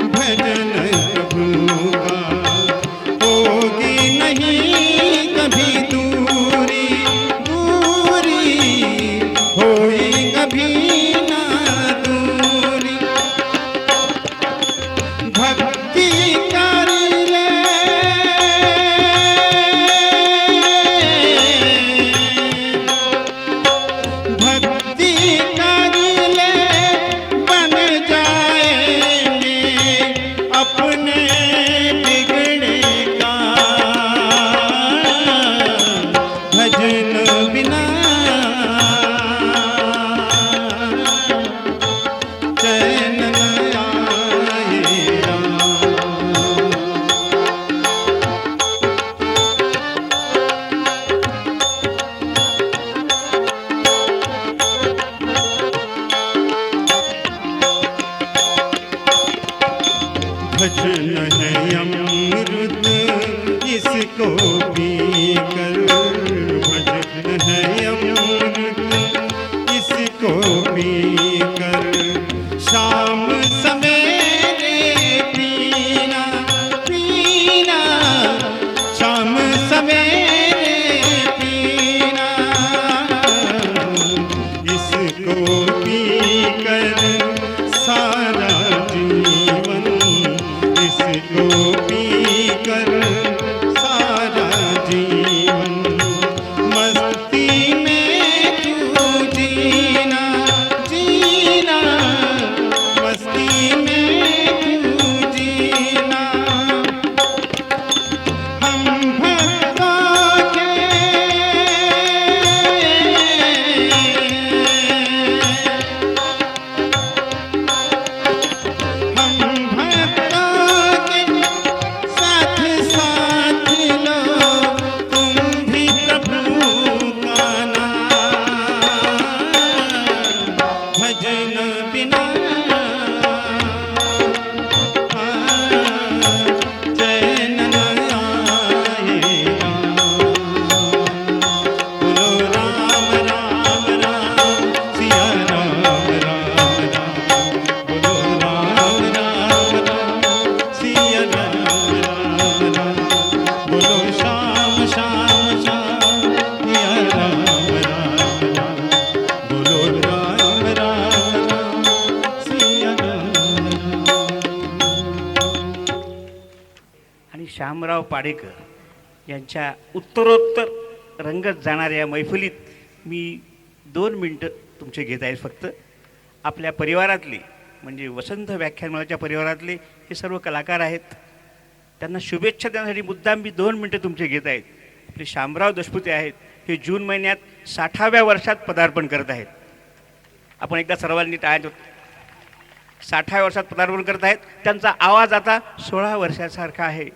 A: भजन प्रभु का, होगी नहीं कभी दूरी दूरी, होई कभी ना दूरी, भक्ति कर ले, भक्ति कर ले, बन जाएंगे अपने बिगड़े का, भजन बिना चैन न आएगा। भजन है अमृत इसको पी कर, भजन है अमृत इसको पी कर, शाम सवेरे पीना पीना, शाम सवेरे पीना, इसको पी कर सारा जीवन, इसको पी कर सारा जीवन, मस्ती में तू जीना जीना, मस्ती में तू जीना, हम भक्तों के हम भक्तों के साथ साथ लो तुम भी प्रभु का नाम, भजन बिना चैन न आएगा। बोलो राम राम राम, सिया राम राम राम, बोलो राम राम राम, सिया राम राम राम, बोलो श्याम श्याम श्याम, सिया राम राम राम, बोलो राम राम राम, सिया राम राम।
F: आणि श्यामराव पाडेकर यांच्या उत्तरोत्तर रंगत जाणाऱ्या या मैफिलीत मी 2 मिनटं तुमचे घेत आहे फक्त. आपल्या परिवारातले म्हणजे वसंत व्याख्यानमालाच्या परिवारातले हे सर्व कलाकार आहेत. त्यांना शुभेच्छा देण्यासाठी मुद्दाम मी 2 मिनटं तुमचे घेत आहेत. आपले श्यामराव दशपुते आहेत, हे जून महिन्यात 60व्या वर्षात पदार्पण करत आहेत. आपण एकदा सर्वांनी टाळ्या 60व्या वर्षात पदार्पण करत आहेत. त्यांचा आवाज आता 16 वर्षासारखा आहे.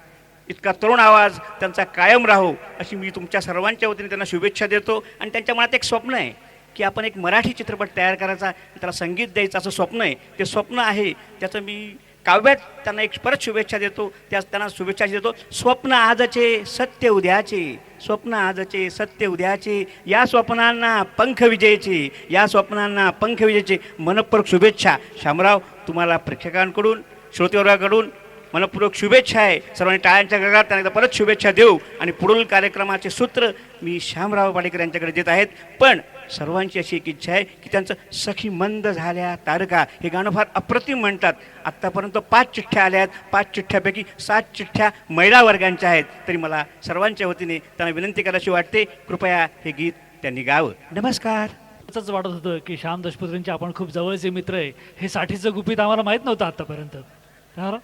F: इतका तरुण आवाज त्यांचा कायम राहो अशी मी तुमच्या सर्वांच्या वतीने त्यांना शुभेच्छा देतो. आणि त्यांच्या मनात एक स्वप्न आहे की आपण एक मराठी चित्रपट तयार करायचा, त्याला संगीत द्यायचं असं स्वप्न आहे. ते स्वप्न आहे त्याचं मी काव्यात त्यांना एक परत शुभेच्छा देतो. त्यांना शुभेच्छा देतो. स्वप्न आजचे सत्य उद्याचे, स्वप्न आजचे सत्य उद्याचे, या स्वप्नांना पंख विजयाचे, या स्वप्नांना पंख विजयाचे. मनपूर्वक शुभेच्छा श्यामराव. तुम्हाला प्रेक्षकांकडून श्रोतेवर्गाकडून मनपूर्वक शुभेच्छा आहे. सर्वांनी टाळ्यांच्या गगनात त्यांना परत शुभेच्छा देऊ. आणि पुढील कार्यक्रमाचे सूत्र मी श्यामराव पाडेकर यांच्याकडे देत आहेत. पण सर्वांची अशी एक इच्छा आहे की त्यांचं सखी मंद झाल्या तारका हे गाणं फार अप्रतिम म्हणतात. आत्तापर्यंत 5 चिठ्ठ्या आल्या आहेत. 5 चिठ्ठ्यापैकी 7 चिठ्ठ्या महिला वर्गांच्या आहेत. तरी मला सर्वांच्या वतीने त्यांना विनंती करायची वाटते, कृपया हे गीत त्यांनी गावं. नमस्कार.
B: असंच वाटत होतं की श्याम दशपुत्रेंचे आपण खूप जवळचे मित्र आहे. हे साठीचं गुपित आम्हाला माहीत नव्हतं आत्तापर्यंत. बरं,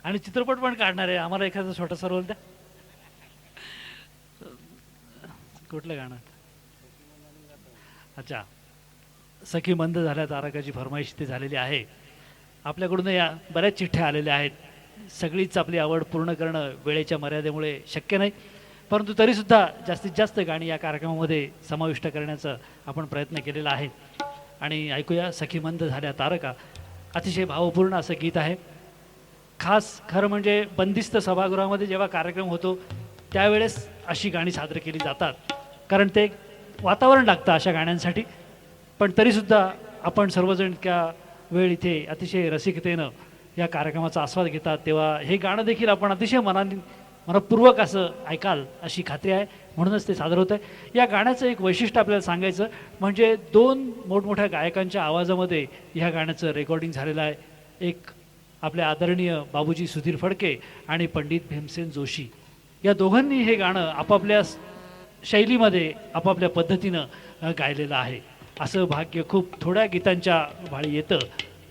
B: आणि चित्रपट पण काढणार आहे. आम्हाला एखादा छोटासा रोल द्या. कुठलं गाणं? अच्छा, सखी मंद झाल्या तारकाची फरमाईश इथे झालेली आहे. आपल्याकडून या बऱ्याच चिठ्ठ्या आलेल्या आहेत. सगळीच आपली आवड पूर्ण करणं वेळेच्या मर्यादेमुळे शक्य नाही, परंतु तरीसुद्धा जास्तीत जास्त गाणी या कार्यक्रमामध्ये समाविष्ट करण्याचा आपण प्रयत्न केलेला आहे. आणि ऐकूया सखी मंद झाल्या तारका. अतिशय भावपूर्ण असं गीत आहे. खास खरं म्हणजे बंदिस्त सभागृहामध्ये जेव्हा कार्यक्रम होतो त्यावेळेस अशी गाणी सादर केली जातात, कारण ते वातावरण लागतं अशा गाण्यांसाठी. पण तरीसुद्धा आपण सर्वजण इतक्या वेळ इथे अतिशय रसिकतेनं या कार्यक्रमाचा आस्वाद घेतात, तेव्हा हे गाणं देखील आपण अतिशय मनपूर्वक असं ऐकाल अशी खात्री आहे, म्हणूनच ते सादर होतं आहे. या गाण्याचं एक वैशिष्ट्य आपल्याला सांगायचं म्हणजे 2 मोठमोठ्या गायकांच्या आवाजामध्ये ह्या गाण्याचं रेकॉर्डिंग झालेलं आहे. एक आपले आदरणीय बाबूजी सुधीर फडके आणि पंडित भीमसेन जोशी या दोघांनी हे गाणं आपापल्या शैलीमध्ये आपापल्या पद्धतीनं गायलेलं आहे. असं भाग्य खूप थोड्या गीतांच्या भाळी येतं,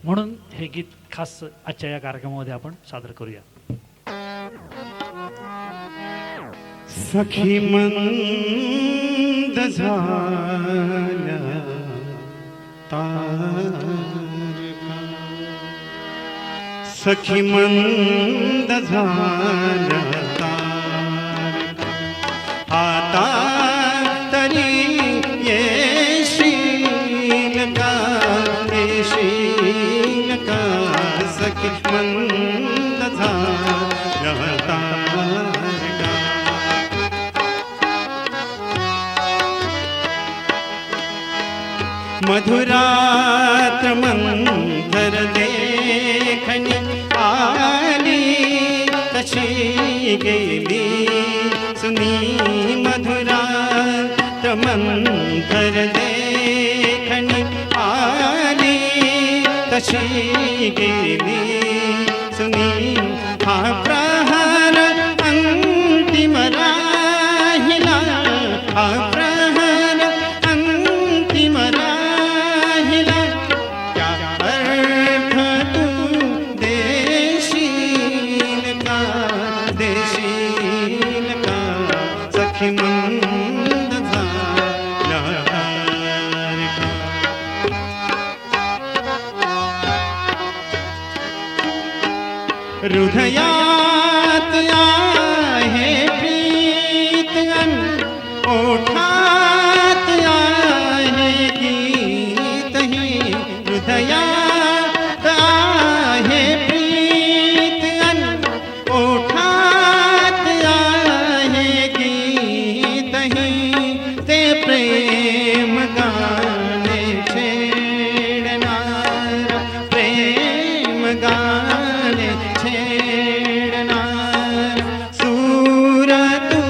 B: म्हणून हे गीत खास आजच्या या कार्यक्रमामध्ये आपण सादर करूया.
A: सखी मंद झाल्या तारका, सखी मंद झाल्या तारका, आता तरी येशील का, येशील का, सखी मंद झाल्या तारका. मधुरात मंथर देखणी आली तशी गेली सुनी, मधुरात मंथर देखणी आली तशी गेली सुनी. हा प्रहार अंतिम राहिला, हा प्रहार अंतिम राहिला, क्या अर्थ तू देशील का, देशील का, सखी मंद झाल्या तारका. हृदयात आहे प्रीत अन ओठात आहे गीत ही, हृदयात आहे प्रीत अन ओठात आहे गीत ही, ते प्रेम गाणे छेडणार, प्रेम गाणे छेडणार, सूर तू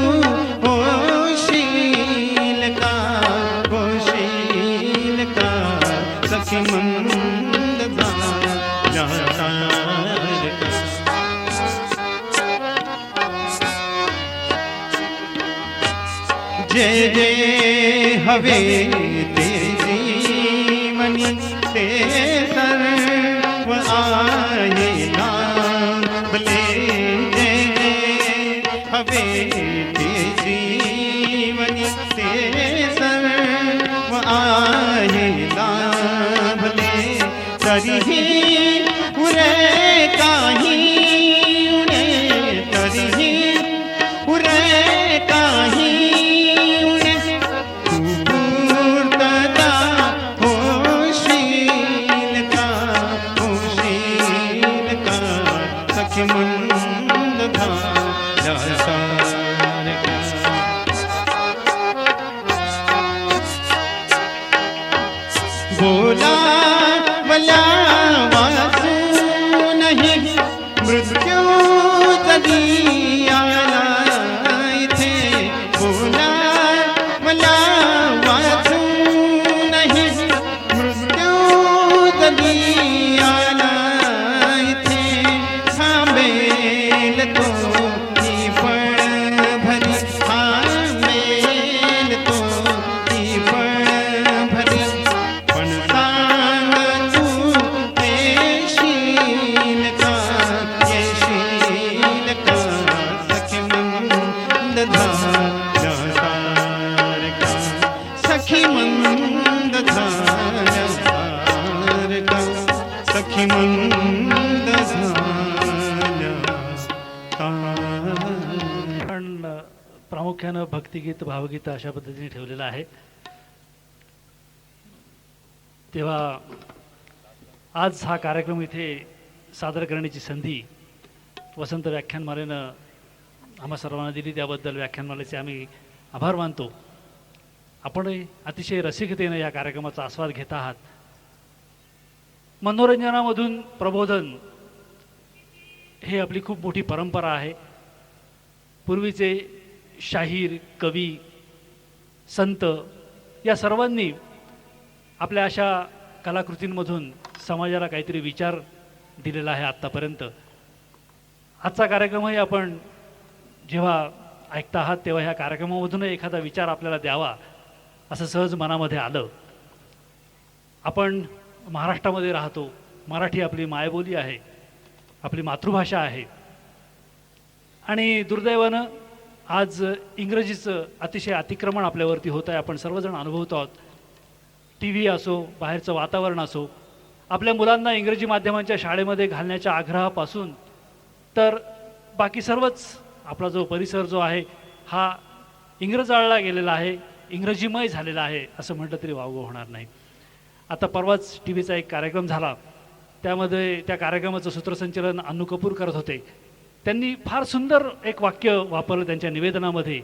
A: होशील का, होशील का, सखी मंद झाल्या तारका. जे जे हवे ते जीवनी ते सर्व आहे लाभले, जे जे हवे ते जीवनी ते सर्व आहे लाभले, तरीही उरे काही उरे, तरीही उरे काही उरे, तू पूर्तता होशील का, होशील का, सखी मंद झाल्या तारका. बोलावल्या वाचूनही मृत्यू जगी आला इथे, बोलावल्या वाचूनही मृत्यू जगी आला इथे, थांबेल तो ही फळ भरी, थांबेल तो ही फळ भरी, पण सांग तू येशील का, येशील का, सखी मंद झाल्या
B: पण प्रामुख्यानं भक्तिगीत भावगीत अशा पद्धतीने ठेवलेलं आहे. तेव्हा आज हा कार्यक्रम इथे सादर करण्याची संधी वसंत व्याख्यानमालेनं आम्हा सर्वांना दिली, त्याबद्दल व्याख्यानमालेचे आम्ही आभार मानतो. आपण अतिशय रसिकतेनं या कार्यक्रमाचा आस्वाद घेत आहात. मनोरंजनामधून प्रबोधन हे आपली खूप मोठी परंपरा आहे. पूर्वीचे शाहीर, कवी, संत या सर्वांनी आपल्या अशा कलाकृतींमधून समाजाला काहीतरी विचार दिलेला आहे आत्तापर्यंत. आजचा कार्यक्रमही आपण जेव्हा ऐकता आहात तेव्हा ह्या कार्यक्रमामधून एखादा विचार आपल्याला द्यावा असं सहज मनामध्ये आलं. आपण महाराष्ट्रामध्ये राहतो, मराठी आपली मायबोली आहे, आपली मातृभाषा आहे. आणि दुर्दैवानं आज इंग्रजीचं अतिशय अतिक्रमण आपल्यावरती होत आहे. आपण सर्वजण अनुभवतो आहोत. टी व्ही असो, बाहेरचं वातावरण असो, आपल्या मुलांना इंग्रजी माध्यमांच्या शाळेमध्ये घालण्याच्या आग्रहापासून तर बाकी सर्वच आपला जो परिसर जो आहे हा इंग्रजाळला गेलेला आहे, इंग्रजीमय झालेला आहे असं म्हटलं तरी वावगं होणार नाही. आता परवाच टी व्हीचा एक कार्यक्रम झाला, त्यामध्ये त्या कार्यक्रमाचं सूत्रसंचालन अन्नू कपूर करत होते. त्यांनी फार सुंदर एक वाक्य वापरलं त्यांच्या निवेदनामध्ये.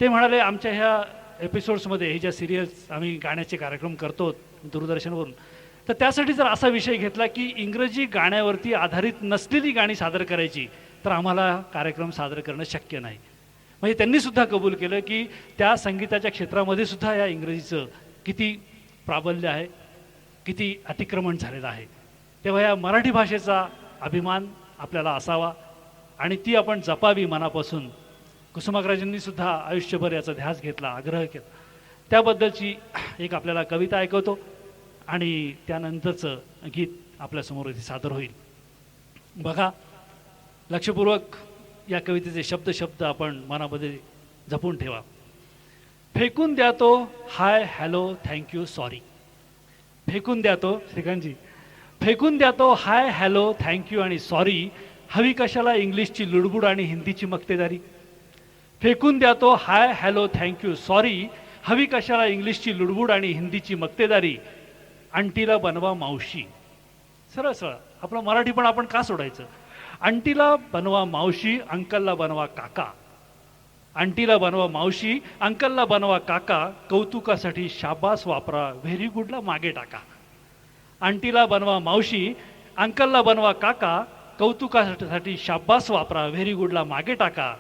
B: ते म्हणाले, आमच्या ह्या एपिसोड्समध्ये हे ज्या सिरियल्स आम्ही गाण्याचे कार्यक्रम करतो दूरदर्शनवरून, तर त्यासाठी जर असा विषय घेतला की इंग्रजी गाण्यावरती आधारित नसलेली गाणी सादर करायची तर आम्हाला कार्यक्रम सादर करणं शक्य नाही. म्हणजे त्यांनी सुद्धा कबूल केलं की त्या संगीताच्या क्षेत्रामध्ये सुद्धा या इंग्रजीचं किती प्राबल्य आहे, किती अतिक्रमण झालेलं आहे. तेव्हा या मराठी भाषेचा अभिमान आपल्याला असावा आणि ती आपण जपावी मनापासून. कुसुमाग्रजांनी सुद्धा आयुष्यभर याचा ध्यास घेतला, आग्रह केला. त्याबद्दलची एक आपल्याला कविता ऐकवतो आणि त्यानंतरचं गीत आपल्यासमोर इथे सादर होईल. बघा, लक्षपूर्वक या कवितेचे शब्द आपण मनामध्ये जपून ठेवा. फेकून द्या तो हाय हॅलो थँक्यू सॉरी. फेकून द्या तो, श्रीकांतजी, फेकून द्या तो हाय हॅलो थँक्यू आणि सॉरी. हवी कशाला इंग्लिशची लुडबुड आणि हिंदीची मक्तेदारी. फेकून द्या तो हाय हॅलो थँक्यू सॉरी. हवी कशाला इंग्लिशची लुडबुड आणि हिंदीची मक्तेदारी. आंटीला बनवा मावशी. सरळ सरळ आपलं मराठी पण आपण का सोडायचं. आंटीला बनवा मावशी, अंकलला बनवा काका. आंटीला बनवा मावशी, अंकलला बनवा काका. कौतुकासाठी शाबास वापरा, व्हेरी गुडला मागे टाका. आंटीला बनवा मावशी, अंकलला बनवा काका. कौतुकासाठी शाबास वापरा, व्हेरी गुडला मागे टाका.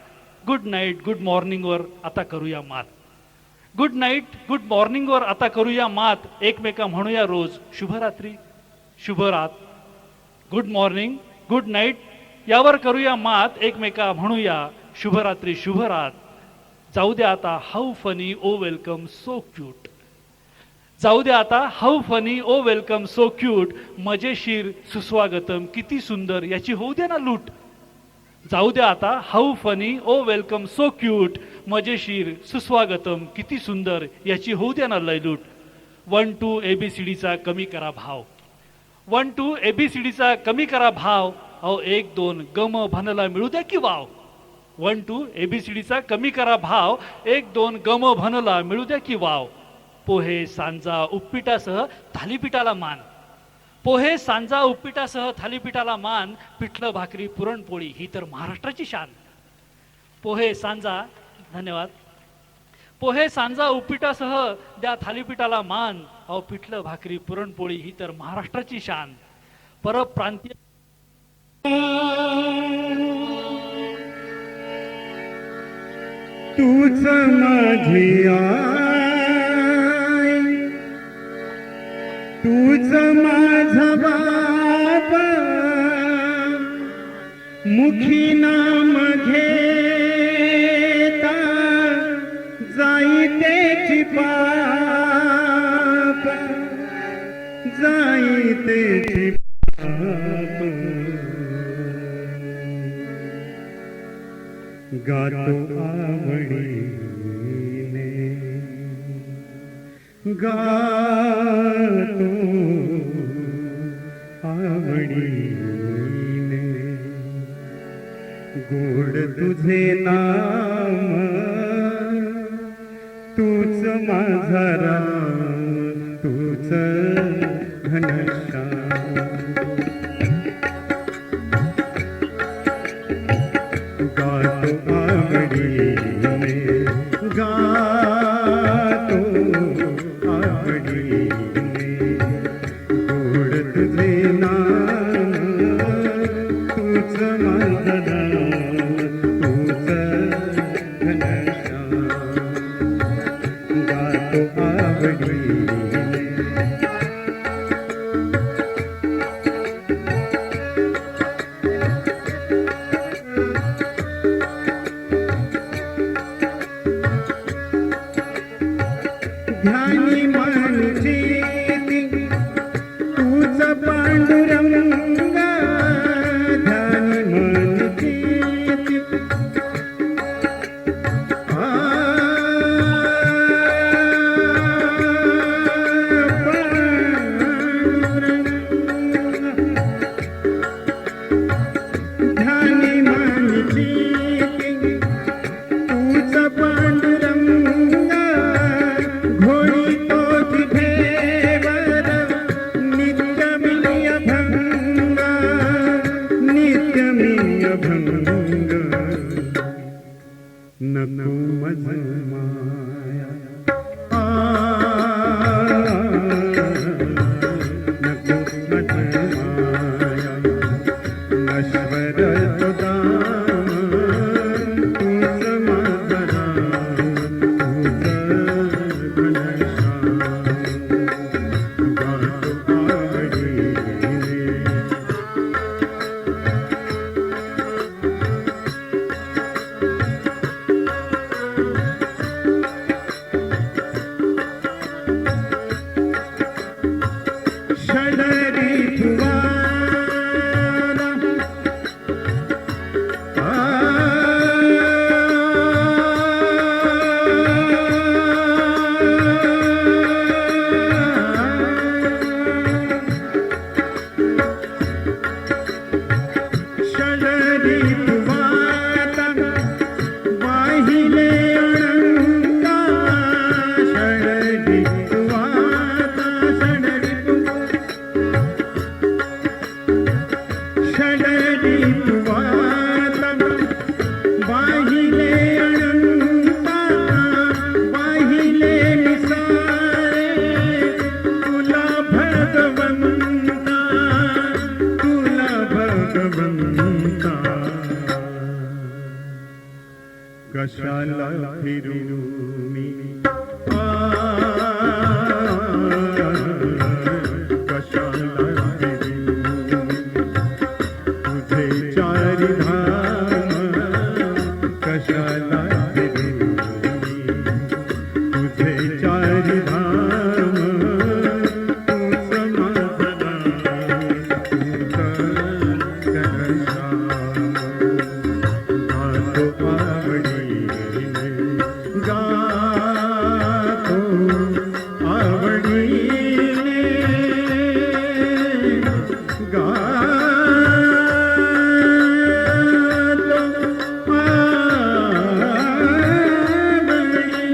B: गुड नाईट गुड मॉर्निंगवर आता करूया मात. गुड नाईट गुड मॉर्निंगवर आता करूया मात. एकमेका म्हणूया रोज शुभरात्री शुभरात. गुड मॉर्निंग गुड नाईट यावर करूया मात. एकमेका म्हणूया शुभरात्री शुभरात. जाऊ द्या आता how funny oh welcome so cute. जाऊ द्या आता how funny oh welcome so cute. मजेशीर सुस्वागतम किती सुंदर याची होऊ द्या ना लूट. जाऊ द्या आता how funny oh welcome so cute. मजेशीर सुस्वागतम किती सुंदर याची होऊ द्या ना लयलूट. 1 2 ABCDचा कमी करा भाव. 1 2 ABCDचा कमी करा भाव. अहो 1 2 गम भनला मिळू द्या की वाव. 1 2 ABCDचा कमी करा भाव. 1 2 गम भनला मिळू द्या की वाव. पोहे सांजा उपपीठासह थालीपीठाला मान. पोहे सांजा उपपीठासह थालीपीठाला मान. पिठलं भाकरी पुरणपोळी ही तर महाराष्ट्राची शान. पोहे सांजा, धन्यवाद. पोहे सांजा उपपीठासह द्या थालीपीठाला मान. अहो पिठलं भाकरी पुरणपोळी ही तर महाराष्ट्राची शान. परप्रांतीय
E: तूच माझी आई, तूच माझा बाप. मुखी नाम घेता जाई तेची पाप. जाई तेची पाप. गातो आवडीने, गातो आवडीने गोड तुझे नाम तूच माझा राम तूच घनश्याम गातो आवडीने गातो आवडीने गोड तुझे नाम तूच माझा राम तूच घनश्याम गातो आवडीने ध्यानी मनची तूच पांडुरंगा ध्यानी मनची ध्यानी मनची तूच पांडुरंगा घोडी तोच भेवर नित्यमीय भंगा नित्यमीय भंग नको मज माया नको मज माया नश्वर तो दाम तूच माझा राम तूच घनश्याम गातो आवडीने षडरी तुवाला षडरी तुवाला वाहिले अनंता षडरी तुवाला षडरी तुवाला वाहिले अनंता वाहिले निसारे तुला भगवंता तुला भगवंता कशाला फिरू मी कशाला फिरू तुझे चारी धाम कशाला फिरू तुझे चारी धाम तूच माझा राम तूच घनश्याम गातो आवडीने गातो आवडीने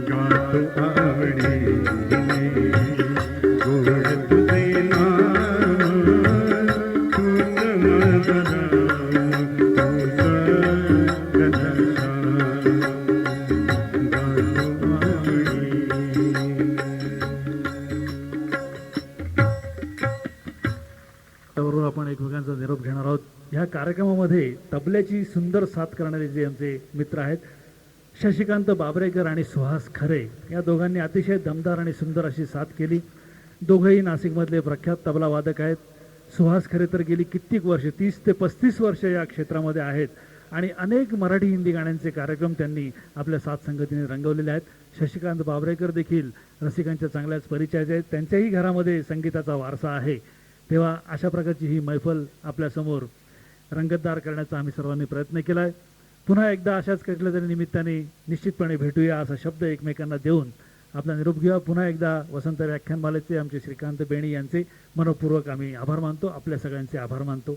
E: गातो आवडीने गोड तुझे नाम तूच माझा राम तूच घनश्याम गातो आवडीने
D: त्याबरोबर आपण एकमेकांचा निरोप घेणार आहोत. ह्या कार्यक्रमामध्ये तबल्याची सुंदर साथ करणारे जे आमचे मित्र आहेत शशिकांत बाबरेकर आणि सुहास खरे या दोघांनी अतिशय दमदार आणि सुंदर अशी साथ केली. दोघंही नाशिकमधले प्रख्यात तबला वादक आहेत. सुहास खरे तर गेली कित्येक वर्ष 30 ते 35 वर्ष या क्षेत्रामध्ये आहेत आणि अनेक मराठी हिंदी गाण्यांचे कार्यक्रम त्यांनी आपल्या साथ संगतीने रंगवलेले आहेत. शशिकांत बाबरेकर देखील रसिकांच्या चांगल्याच परिचयाचे आहेत. त्यांच्याही घरामध्ये संगीताचा वारसा आहे. तेव्हा अशा प्रकारची ही मैफल आपल्यासमोर रंगतदार करण्याचा आम्ही सर्वांनी प्रयत्न केला आहे. पुन्हा एकदा अशाच कुठल्या तरी निमित्ताने निश्चितपणे भेटूया असा शब्द एकमेकांना देऊन आपला निरोप घेऊया. पुन्हा एकदा वसंत व्याख्यानमालेचे आमचे श्रीकांत बेणी यांचे मनपूर्वक आम्ही आभार मानतो. आपल्या सगळ्यांचे आभार मानतो.